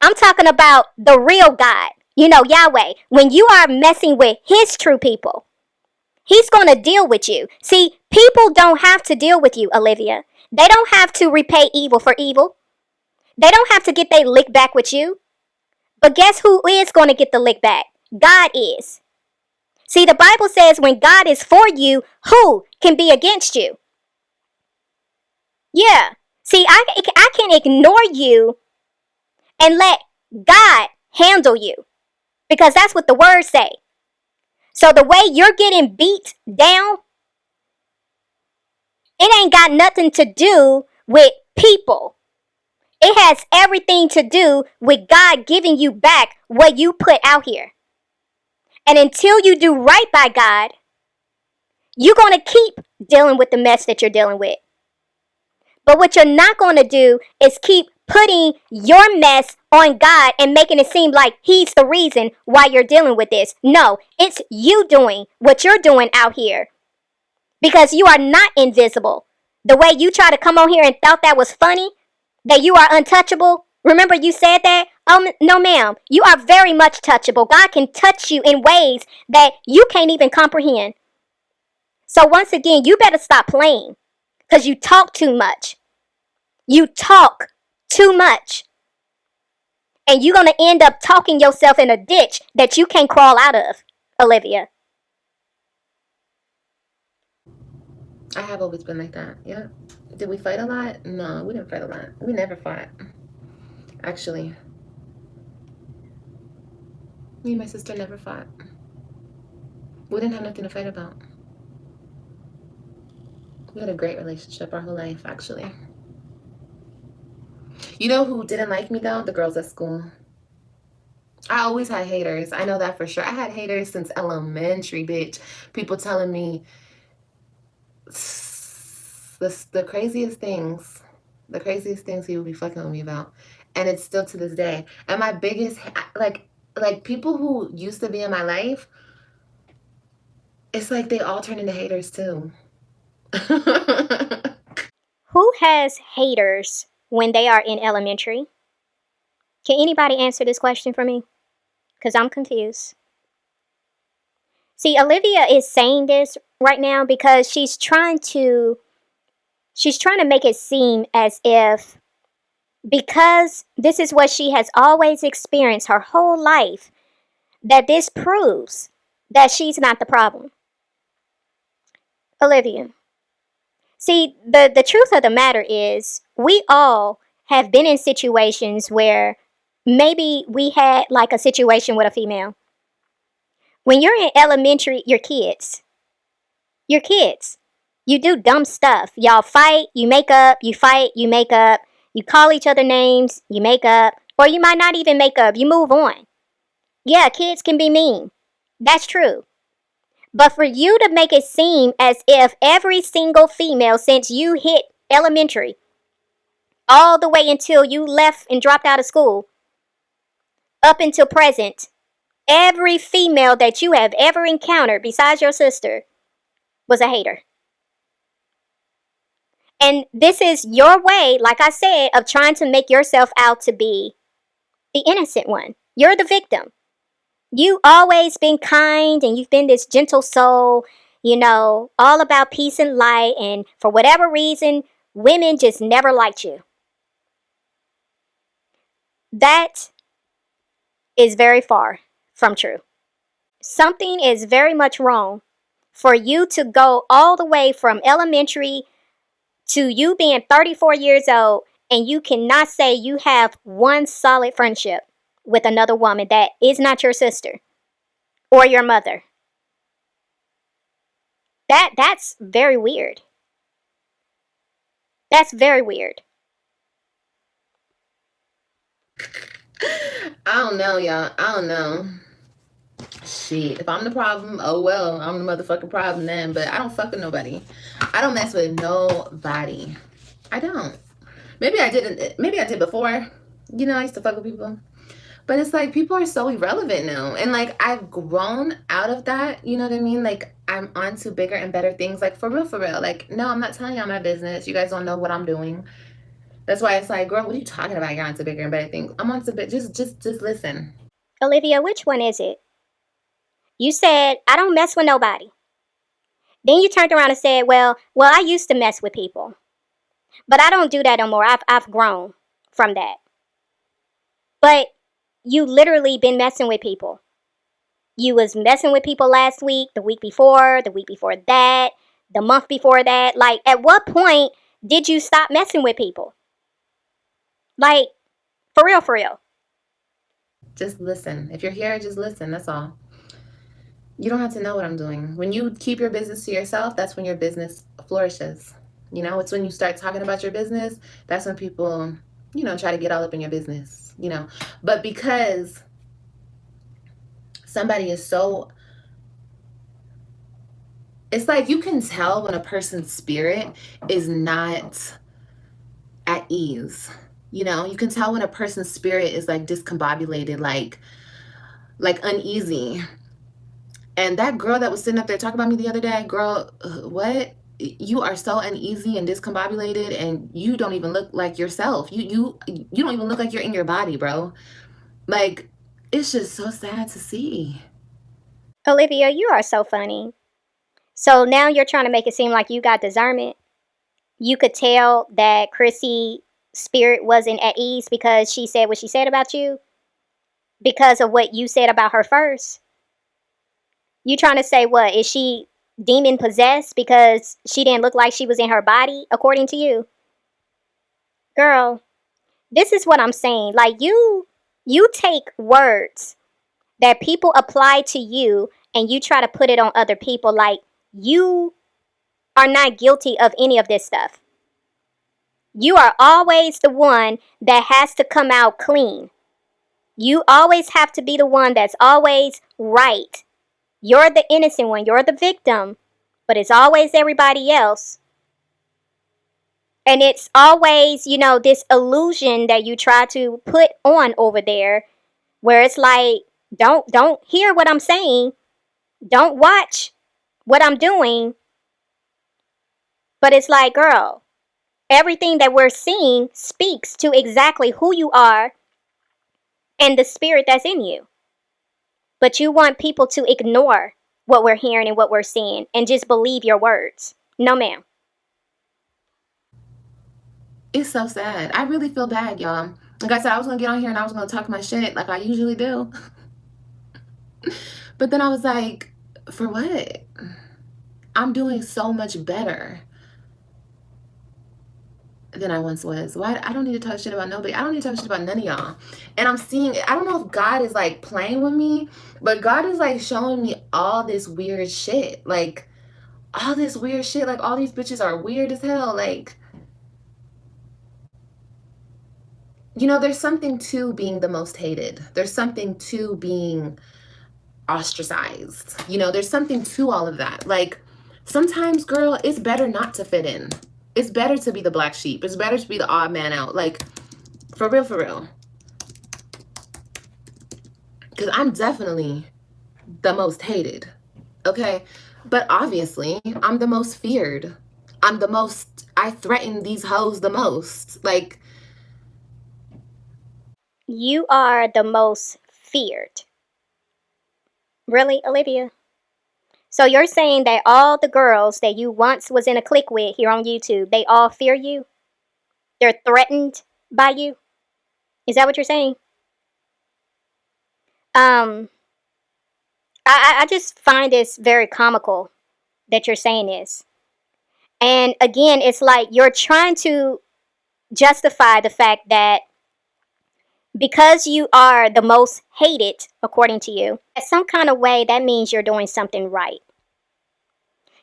I'm talking about the real God, Yahweh. When you are messing with his true people, he's going to deal with you. See, people don't have to deal with you, Olivia. They don't have to repay evil for evil. They don't have to get their lick back with you. But guess who is going to get the lick back? God is. See, the Bible says when God is for you, who can be against you? Yeah. See, I can ignore you and let God handle you, because that's what the words say. So the way you're getting beat down, it ain't got nothing to do with people. It has everything to do with God giving you back what you put out here. And until you do right by God, you're going to keep dealing with the mess that you're dealing with. But what you're not going to do is keep putting your mess on God and making it seem like he's the reason why you're dealing with this. No, it's you doing what you're doing out here, because you are not invisible. The way you try to come on here and thought that was funny, that you are untouchable. Remember you said that? No ma'am, you are very much touchable. God can touch you in ways that you can't even comprehend. So once again, you better stop playing, because you talk too much. You talk too much. And you're going to end up talking yourself in a ditch that you can't crawl out of, Olivia.
I have always been like that. Yeah. Did we fight a lot? No, we didn't fight a lot. We never fought. Actually, me and my sister never fought. We didn't have nothing to fight about. We had a great relationship our whole life, actually. You know who didn't like me, though? The girls at school. I always had haters. I know that for sure. I had haters since elementary, bitch. People telling me the craziest things. The craziest things he would be fucking with me about. And it's still to this day. And my biggest, like people who used to be in my life, it's like they all turn into haters too.
Who has haters when they are in elementary? Can anybody answer this question for me? Because I'm confused. See, Olivia is saying this right now because she's trying to make it seem as if, because this is what she has always experienced her whole life, that this proves that she's not the problem. Olivia, see, the truth of the matter is, we all have been in situations where maybe we had like a situation with a female. When you're in elementary, you're kids. You're kids. You do dumb stuff. Y'all fight, you make up, you fight, you make up, you call each other names, you make up, or you might not even make up, you move on. Yeah, kids can be mean. That's true. But for you to make it seem as if every single female since you hit elementary, all the way until you left and dropped out of school, up until present, every female that you have ever encountered besides your sister was a hater. And this is your way, like I said, of trying to make yourself out to be the innocent one. You're the victim. You've always been kind and you've been this gentle soul, all about peace and light. And for whatever reason, women just never liked you. That is very far from true. Something is very much wrong for you to go all the way from elementary to you being 34 years old and you cannot say you have one solid friendship with another woman that is not your sister or your mother. That's very weird. That's very weird.
I don't know, y'all. I don't know. Shit, if I'm the problem, oh well, I'm the motherfucking problem then. But I don't fuck with nobody. I don't mess with nobody. I don't. Maybe I didn't. Maybe I did before. You know, I used to fuck with people. But it's like people are so irrelevant now. And like I've grown out of that. You know what I mean? Like I'm on to bigger and better things. Like for real, for real. Like, no, I'm not telling y'all my business. You guys don't know what I'm doing. That's why it's like, girl, what are you talking about? You're on to bigger and better things. I'm on to just listen.
Olivia, which one is it? You said, I don't mess with nobody. Then you turned around and said, well, I used to mess with people. But I don't do that no more. I've grown from that. But you literally been messing with people. You was messing with people last week, the week before that, the month before that. Like, at what point did you stop messing with people? Like, for real, for real.
Just listen. If you're here, just listen. That's all. You don't have to know what I'm doing. When you keep your business to yourself, that's when your business flourishes. You know, it's when you start talking about your business, that's when people, you know, try to get all up in your business, you know. But because somebody is so, it's like you can tell when a person's spirit is not at ease. You know, you can tell when a person's spirit is like discombobulated, like uneasy. And that girl that was sitting up there talking about me the other day, girl, what? You are so uneasy and discombobulated, and you don't even look like yourself. You don't even look like you're in your body, bro. Like, it's just so sad to see.
Olivia, you are so funny. So now you're trying to make it seem like you got discernment. You could tell that Chrissy spirit wasn't at ease because she said what she said about you because of what you said about her first. You trying to say what? Is she demon possessed because she didn't look like she was in her body according to you? Girl, this is what I'm saying. Like, you take words that people apply to you and you try to put it on other people. Like, you are not guilty of any of this stuff. You are always the one that has to come out clean. You always have to be the one that's always right. You're the innocent one, you're the victim, but it's always everybody else. And it's always, this illusion that you try to put on over there where it's like, don't hear what I'm saying, don't watch what I'm doing, but it's like, girl, everything that we're seeing speaks to exactly who you are and the spirit that's in you. But you want people to ignore what we're hearing and what we're seeing and just believe your words. No, ma'am.
It's so sad. I really feel bad, y'all. Like I said, I was gonna get on here and I was gonna talk my shit like I usually do. But then I was like, for what? I'm doing so much better than I once was. Why? I don't need to talk shit about nobody. I don't need to talk shit about none of y'all. And I'm seeing, I don't know if God is like playing with me, but God is like showing me all this weird shit. Like, all this weird shit. Like, all these bitches are weird as hell. Like, you know, there's something to being the most hated. There's something to being ostracized. You know, there's something to all of that. Like, sometimes, girl, it's better not to fit in. It's better to be the black sheep. It's better to be the odd man out. Like, for real, for real. Because I'm definitely the most hated. Okay? But obviously, I'm the most feared. I threaten these hoes the most. Like,
You are the most feared. Really, Olivia? So you're saying that all the girls that you once was in a clique with here on YouTube, they all fear you? They're threatened by you? Is that what you're saying? Um, I just find this very comical that you're saying this. And again, it's like you're trying to justify the fact that because you are the most hated, according to you, in some kind of way, that means you're doing something right.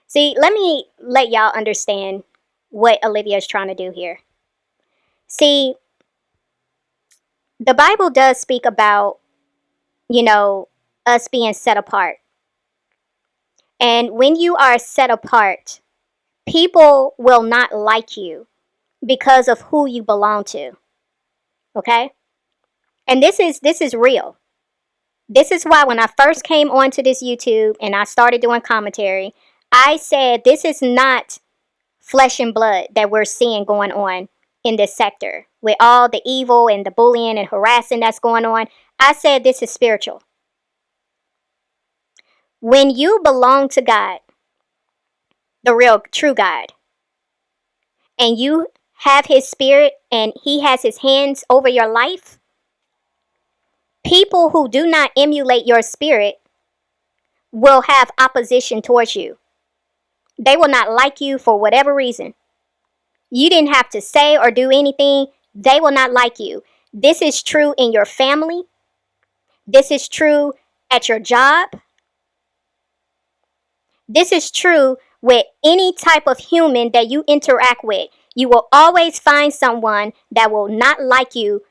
See, let me let y'all understand what Olivia is trying to do here. See, the Bible does speak about, us being set apart. And when you are set apart, people will not like you because of who you belong to. Okay? And this is real. This is why when I first came onto this YouTube and I started doing commentary, I said this is not flesh and blood that we're seeing going on in this sector with all the evil and the bullying and harassing that's going on. I said this is spiritual. When you belong to God, the real true God, and you have his spirit and he has his hands over your life, people who do not emulate your spirit will have opposition towards you. They will not like you for whatever reason. You didn't have to say or do anything. They will not like you. This is true in your family. This is true at your job. This is true with any type of human that you interact with. You will always find someone that will not like you,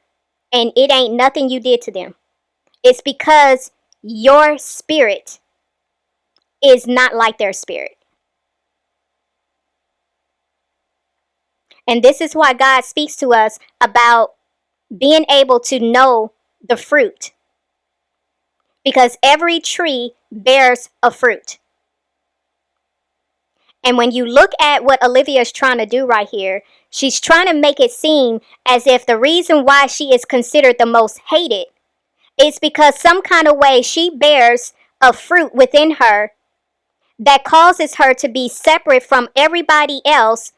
and it ain't nothing you did to them. It's because your spirit is not like their spirit. And this is why God speaks to us about being able to know the fruit. Because every tree bears a fruit. And when you look at what Olivia is trying to do right here, she's trying to make it seem as if the reason why she is considered the most hated is because some kind of way she bears a fruit within her that causes her to be separate from everybody else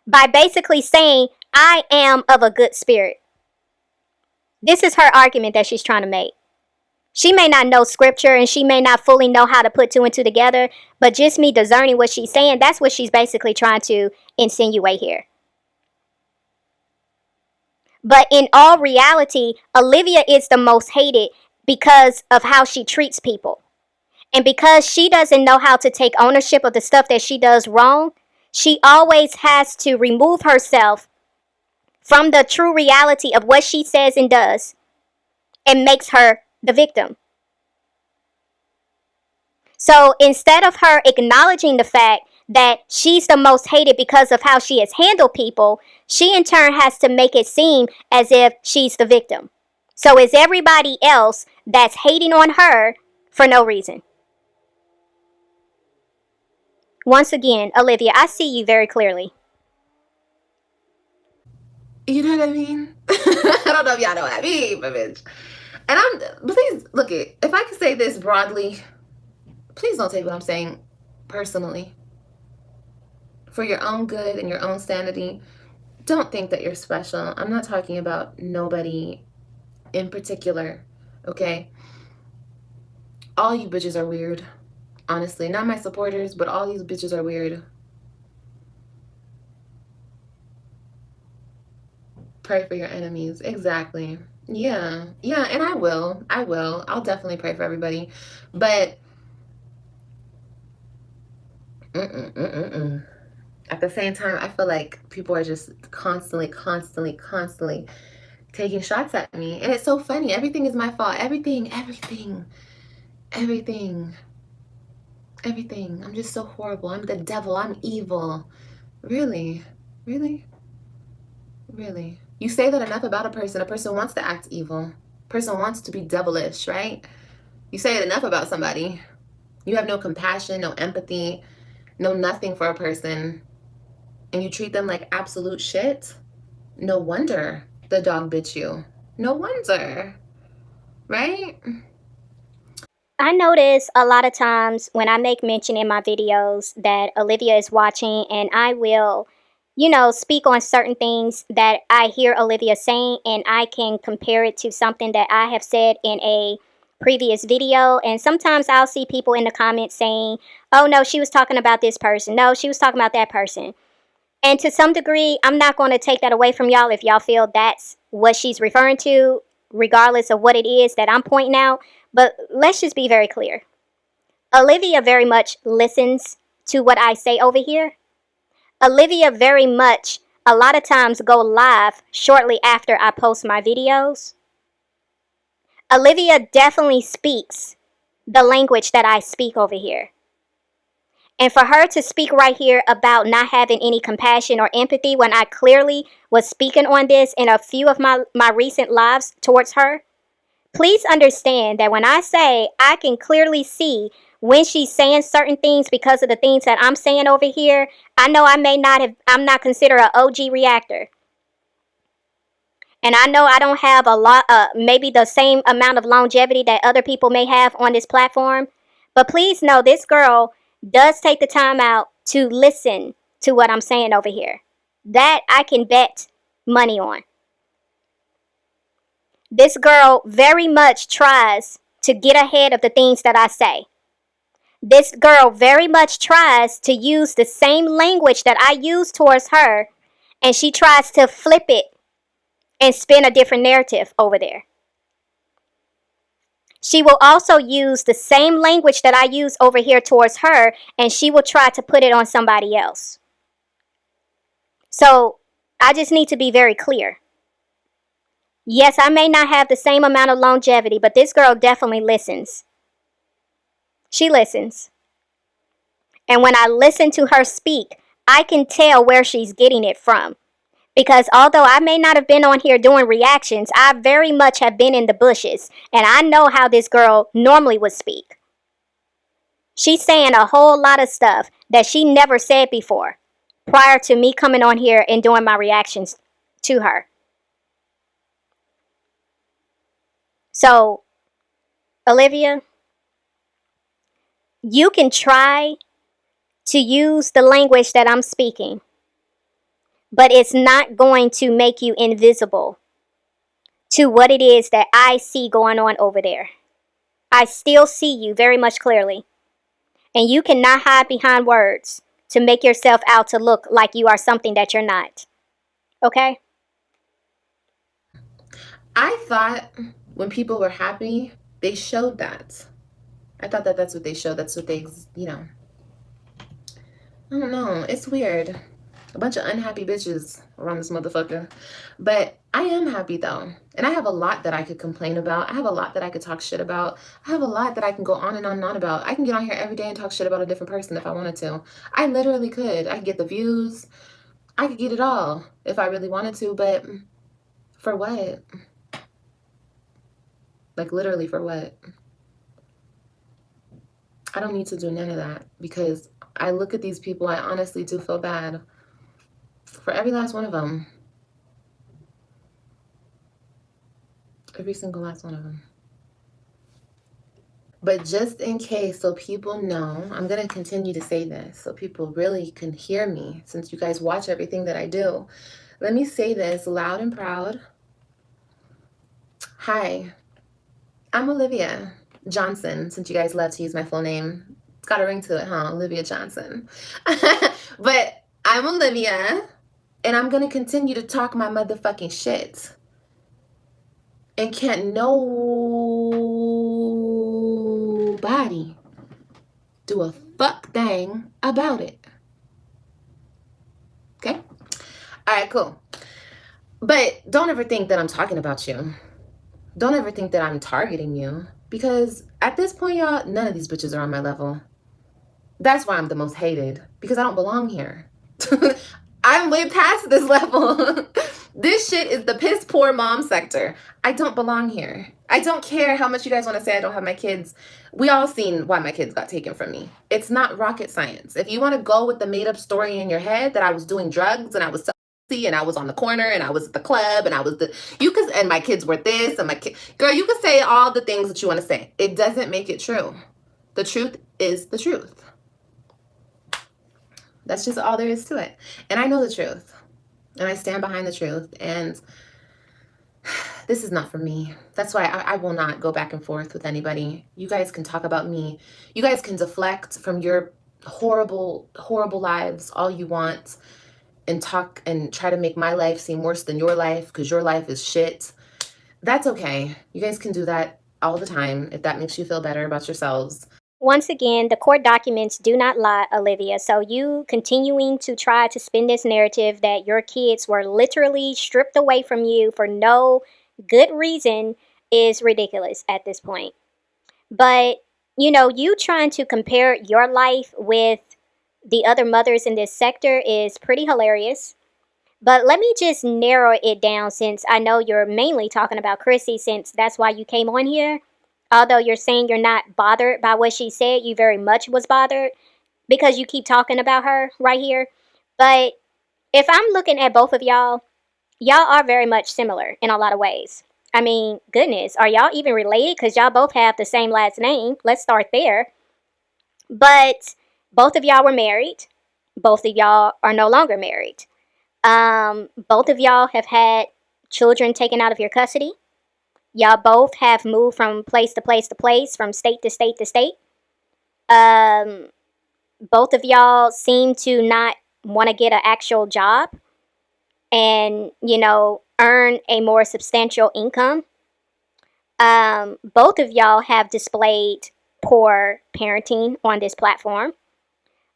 by basically saying, I am of a good spirit. This is her argument that she's trying to make. She may not know scripture and she may not fully know how to put two and two together, but just me discerning what she's saying, that's what she's basically trying to insinuate here. But in all reality, Olivia is the most hated because of how she treats people. And because she doesn't know how to take ownership of the stuff that she does wrong, she always has to remove herself from the true reality of what she says and does and makes her the victim. So instead of her acknowledging the fact that she's the most hated because of how she has handled people, she in turn has to make it seem as if she's the victim. So it's everybody else that's hating on her for no reason. Once again, Olivia, I see you very clearly.
You know what I mean? I don't know if y'all know what I mean, but bitch. And please, look it, if I could say this broadly, please don't take what I'm saying personally. For your own good and your own sanity, don't think that you're special. I'm not talking about nobody in particular, okay? All you bitches are weird. Honestly, not my supporters, but all these bitches are weird. Pray for your enemies. Exactly. Yeah. Yeah, and I will. I'll definitely pray for everybody. But at the same time, I feel like people are just constantly taking shots at me. And it's so funny. Everything is my fault. Everything. I'm just so horrible. I'm the devil. I'm evil. Really? Really? Really? You say that enough about a person wants to act evil. A person wants to be devilish, right? You say it enough about somebody. You have no compassion, no empathy, no nothing for a person, and you treat them like absolute shit. No wonder the dog bit you. No wonder, right?
I notice a lot of times when I make mention in my videos that Olivia is watching, and I will, speak on certain things that I hear Olivia saying, and I can compare it to something that I have said in a previous video. And sometimes I'll see people in the comments saying, oh no, she was talking about this person. No, she was talking about that person. And to some degree, I'm not going to take that away from y'all if y'all feel that's what she's referring to, regardless of what it is that I'm pointing out. But let's just be very clear. Olivia very much listens to what I say over here. Olivia very much, a lot of times, go live shortly after I post my videos. Olivia definitely speaks the language that I speak over here. And for her to speak right here about not having any compassion or empathy when I clearly was speaking on this in a few of my recent lives towards her, please understand that when I say I can clearly see when she's saying certain things because of the things that I'm saying over here, I know I'm not considered an OG reactor. And I know I don't have a lot, maybe the same amount of longevity that other people may have on this platform. But please know this girl does take the time out to listen to what I'm saying over here. That I can bet money on. This girl very much tries to get ahead of the things that I say. This girl very much tries to use the same language that I use towards her, and she tries to flip it and spin a different narrative over there. She will also use the same language that I use over here towards her, and she will try to put it on somebody else. So I just need to be very clear. Yes, I may not have the same amount of longevity, but this girl definitely listens. She listens. And when I listen to her speak, I can tell where she's getting it from. Because although I may not have been on here doing reactions, I very much have been in the bushes. And I know how this girl normally would speak. She's saying a whole lot of stuff that she never said before, prior to me coming on here and doing my reactions to her. So, Olivia, you can try to use the language that I'm speaking, but it's not going to make you invisible to what it is that I see going on over there. I still see you very much clearly. And you cannot hide behind words to make yourself out to look like you are something that you're not. Okay?
I thought when people were happy, they showed that. I thought that that's what they showed. That's what they, I don't know. It's weird. A bunch of unhappy bitches around this motherfucker. But I am happy though. And I have a lot that I could complain about. I have a lot that I could talk shit about. I have a lot that I can go on and on and on about. I can get on here every day and talk shit about a different person if I wanted to. I literally could. I could get the views. I could get it all if I really wanted to. But for what? Like literally for what? I don't need to do none of that because I look at these people, I honestly do feel bad for every last one of them. Every single last one of them. But just in case, so people know, I'm going to continue to say this so people really can hear me since you guys watch everything that I do. Let me say this loud and proud. Hi, I'm Olivia Johnson, since you guys love to use my full name. It's got a ring to it, huh? Olivia Johnson. But I'm Olivia, and I'm going to continue to talk my motherfucking shit. And can't nobody do a fuck thing about it. Okay? All right, cool. But don't ever think that I'm talking about you. Don't ever think that I'm targeting you. Because at this point, y'all, none of these bitches are on my level. That's why I'm the most hated. Because I don't belong here. I'm way past this level. This shit is the piss poor mom sector. I don't belong here. I don't care how much you guys want to say I don't have my kids. We all seen why my kids got taken from me. It's not rocket science. If you want to go with the made up story in your head that I was doing drugs and I was and I was on the corner and I was at the club and I was and my kids were this and girl, you can say all the things that you want to say. It doesn't make it true. The truth is the truth. That's just all there is to it. And I know the truth. And I stand behind the truth. And this is not for me. That's why I will not go back and forth with anybody. You guys can talk about me. You guys can deflect from your horrible, horrible lives all you want and talk and try to make my life seem worse than your life because your life is shit. That's okay. You guys can do that all the time if that makes you feel better about yourselves.
Once again, the court documents do not lie, Olivia. So you continuing to try to spin this narrative that your kids were literally stripped away from you for no good reason is ridiculous at this point. But, you trying to compare your life with the other mothers in this sector is pretty hilarious. But let me just narrow it down, since I know you're mainly talking about Chrissy, since that's why you came on here. Although you're saying you're not bothered by what she said, you very much was bothered because you keep talking about her right here. But if I'm looking at both of y'all, y'all are very much similar in a lot of ways. I mean, goodness, are y'all even related? Because y'all both have the same last name. Let's start there. But both of y'all were married. Both of y'all are no longer married. Both of y'all have had children taken out of your custody. Y'all both have moved from place to place to place, from state to state to state. Um, Both of y'all seem to not want to get an actual job and, earn a more substantial income. Both of y'all have displayed poor parenting on this platform.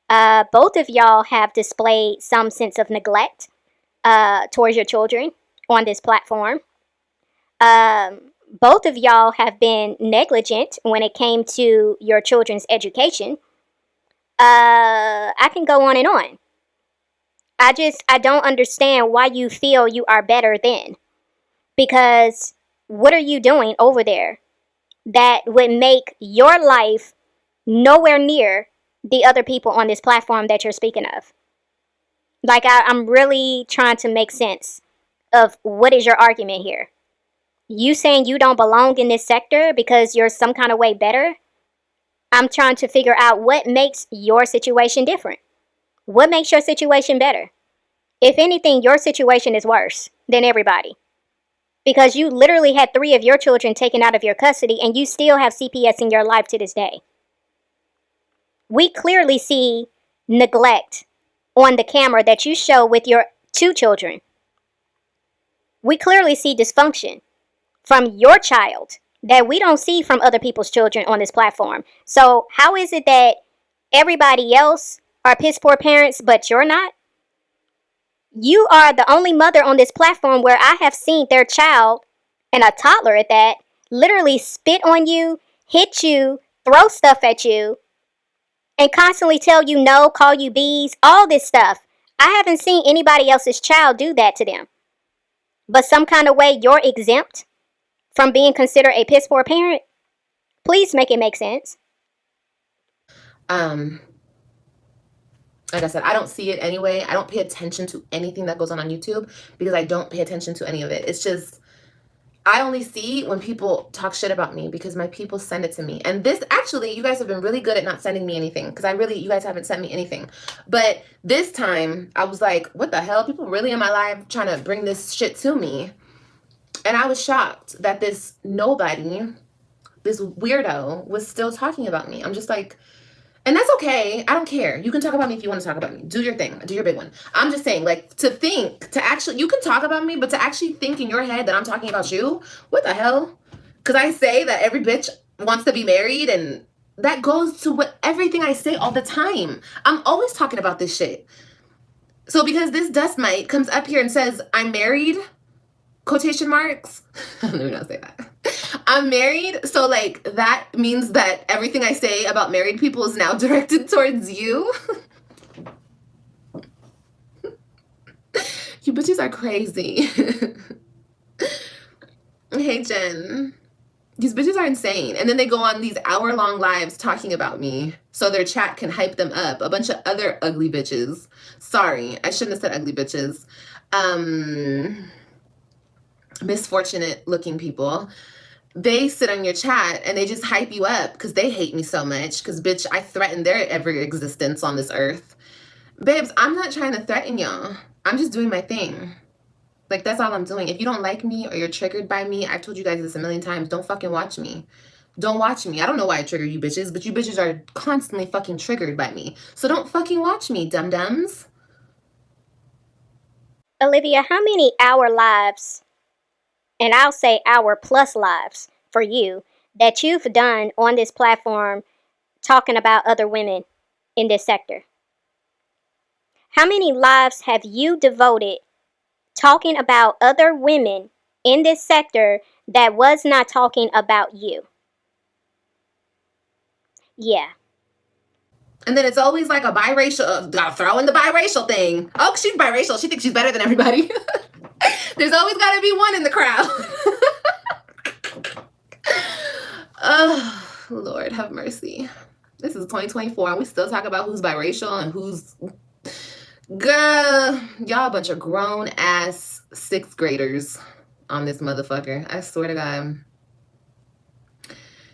Both of y'all have displayed some sense of neglect towards your children on this platform. Both of y'all have been negligent when it came to your children's education. I can go on and on. I don't understand why you feel you are better than. Because what are you doing over there that would make your life nowhere near the other people on this platform that you're speaking of? Like, I'm really trying to make sense of what is your argument here. You saying you don't belong in this sector because you're some kind of way better? I'm trying to figure out what makes your situation different. What makes your situation better? If anything, your situation is worse than everybody. Because you literally had 3 of your children taken out of your custody and you still have CPS in your life to this day. We clearly see neglect on the camera that you show with your 2 children. We clearly see dysfunction from your child that we don't see from other people's children on this platform. So how is it that everybody else are piss poor parents but you're not? You are the only mother on this platform where I have seen their child, and a toddler at that, literally spit on you, hit you, throw stuff at you, and constantly tell you no, call you bees, all this stuff. I haven't seen anybody else's child do that to them. But some kind of way you're exempt from being considered a piss poor parent? Please make it make sense.
Like I said, I don't see it anyway. I don't pay attention to anything that goes on YouTube because I don't pay attention to any of it. It's just, I only see when people talk shit about me because my people send it to me. And this, actually, you guys have been really good at not sending me anything because you guys haven't sent me anything. But this time, I was like, what the hell? People really in my life trying to bring this shit to me. And I was shocked that this nobody, this weirdo, was still talking about me. I'm just like, and that's okay. I don't care. You can talk about me if you want to talk about me. Do your thing. Do your big one. I'm just saying, like, to actually, you can talk about me, but to actually think in your head that I'm talking about you, what the hell? Because I say that every bitch wants to be married, and that goes to everything I say all the time. I'm always talking about this shit. So because this dust mite comes up here and says, I'm married, quotation marks. Let me not say that. I'm married, so like that means that everything I say about married people is now directed towards you. You bitches are crazy. Hey Jen, these bitches are insane. And then they go on these hour-long lives talking about me so their chat can hype them up. A bunch of other ugly bitches. Sorry, I shouldn't have said ugly bitches. Misfortunate looking people. They sit on your chat and they just hype you up because they hate me so much because, bitch, I threaten their every existence on this earth. Babes, I'm not trying to threaten y'all. I'm just doing my thing. Like, that's all I'm doing. If you don't like me or you're triggered by me, I've told you guys this a million times, don't fucking watch me. Don't watch me. I don't know why I trigger you bitches, but you bitches are constantly fucking triggered by me. So don't fucking watch me, dum-dums.
Olivia, how many hour lives, and I'll say hour plus lives for you, that you've done on this platform talking about other women in this sector? How many lives have you devoted talking about other women in this sector that was not talking about you? Yeah.
And then it's always like a biracial, gotta throw in the biracial thing. Oh, she's biracial. She thinks she's better than everybody. There's always got to be one in the crowd. Oh, Lord have mercy. This is 2024 and we still talk about who's biracial and who's... Girl, y'all a bunch of grown ass 6th graders on this motherfucker. I swear to God.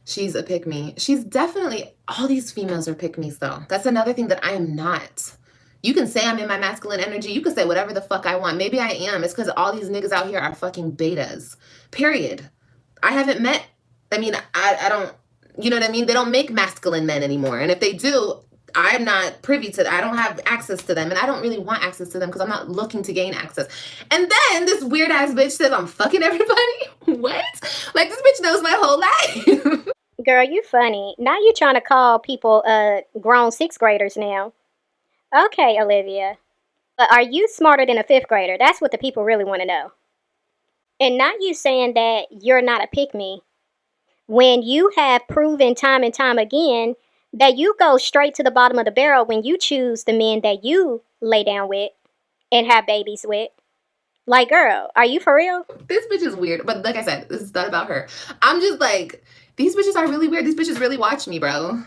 She's a pick-me. She's definitely... All these females are pick-me's though. That's another thing that I am not. You can say I'm in my masculine energy. You can say whatever the fuck I want. Maybe I am. It's because all these niggas out here are fucking betas. Period. I haven't met... I mean, I don't... You know what I mean? They don't make masculine men anymore. And if they do, I'm not privy to... I don't have access to them. And I don't really want access to them because I'm not looking to gain access. And then this weird-ass bitch says I'm fucking everybody? What? Like, this bitch knows my whole life.
Girl, you funny. Now you trying to call people grown 6th graders now. Okay, Olivia. But are you smarter than a 5th grader? That's what the people really want to know. And not you saying that you're not a pick-me, when you have proven time and time again that you go straight to the bottom of the barrel when you choose the men that you lay down with and have babies with. Like, girl, are you for real?
This bitch is weird. But like I said, this is not about her. I'm just like, these bitches are really weird. These bitches really watch me, bro.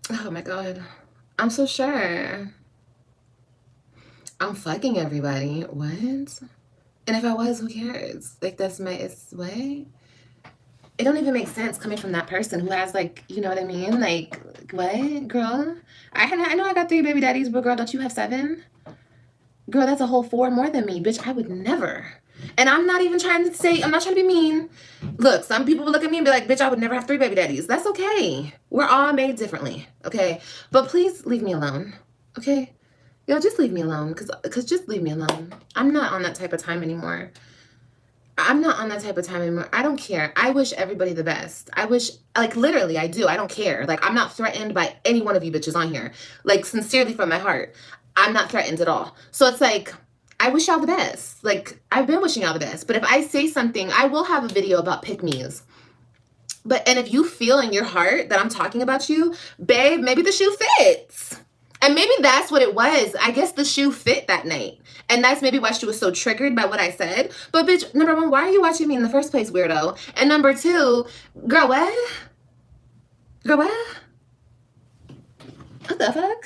Oh my God. I'm so sure. I'm fucking everybody. What? And if I was, who cares? Like, that's my... It's what? It don't even make sense coming from that person who has, like, you know what I mean? Like, what? Girl? I know I got 3 baby daddies, but girl, don't you have 7? Girl, that's a whole 4 more than me. Bitch, I would never. And I'm not even trying to say... I'm not trying to be mean. Look, some people will look at me and be like, bitch, I would never have 3 baby daddies. That's okay. We're all made differently, okay? But please leave me alone, okay? Y'all just leave me alone, because just leave me alone. I'm not on that type of time anymore. I'm not on that type of time anymore. I don't care. I wish everybody the best. I wish, like, literally, I do. I don't care. Like, I'm not threatened by any one of you bitches on here. Like, sincerely from my heart. I'm not threatened at all. So it's like, I wish y'all the best. Like, I've been wishing y'all the best. But if I say something, I will have a video about pick-me's. And if you feel in your heart that I'm talking about you, babe, maybe the shoe fits. And maybe that's what it was. I guess the shoe fit that night. And that's maybe why she was so triggered by what I said. But bitch, number 1, why are you watching me in the first place, weirdo? And number 2, girl, what? Girl, what? What the fuck?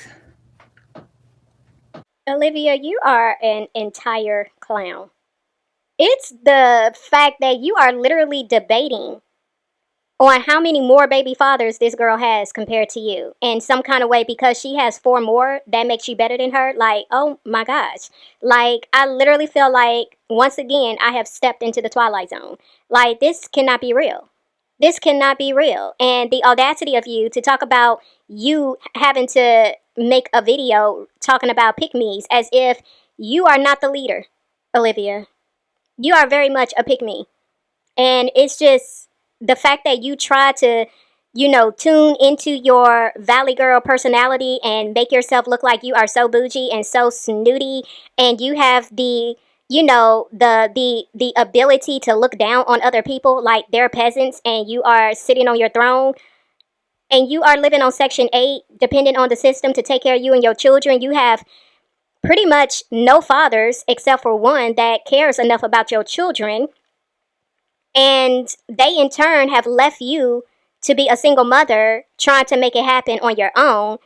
Olivia, you are an entire clown. It's the fact that you are literally debating on how many more baby fathers this girl has compared to you. In some kind of way, because she has 4 more, that makes you better than her. Like, oh my gosh. Like, I literally feel like, once again, I have stepped into the Twilight Zone. Like, this cannot be real. This cannot be real. And the audacity of you to talk about you having to make a video talking about pick-me's as if you are not the leader, Olivia. You are very much a pick-me. And it's just the fact that you try to, tune into your Valley Girl personality and make yourself look like you are so bougie and so snooty, and you have the, the ability to look down on other people like they're peasants, and you are sitting on your throne, and you are living on Section 8, dependent on the system to take care of you and your children. You have pretty much no fathers except for one that cares enough about your children. And they, in turn, have left you to be a single mother trying to make it happen on your own.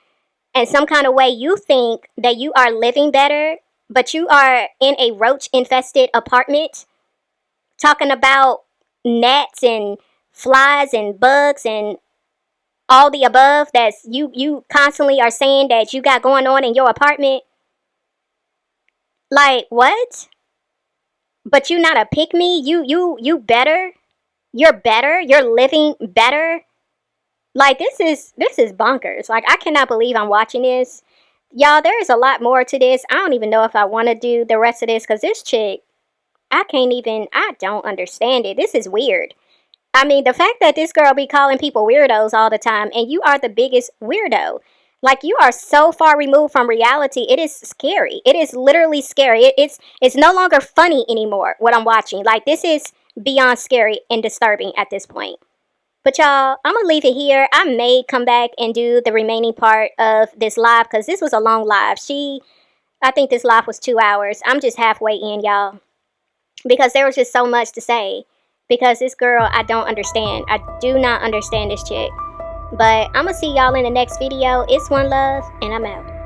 And some kind of way you think that you are living better, but you are in a roach-infested apartment talking about gnats and flies and bugs and all the above that you constantly are saying that you got going on in your apartment. Like, what? But you not a pick-me? You better? You're better? You're living better? Like, this is bonkers. Like, I cannot believe I'm watching this. Y'all, there is a lot more to this. I don't even know if I want to do the rest of this, because this chick, I don't understand it. This is weird. I mean, the fact that this girl be calling people weirdos all the time, and you are the biggest weirdo. Like, you are so far removed from reality. It is scary. It is literally scary. It's no longer funny anymore, what I'm watching. Like, this is beyond scary and disturbing at this point. But y'all, I'm gonna leave it here. I may come back and do the remaining part of this live because this was a long live. I think this live was 2 hours. I'm just halfway in, y'all, because there was just so much to say. Because this girl, I don't understand. I do not understand this chick. But I'm gonna see y'all in the next video. It's OneLove, and I'm out.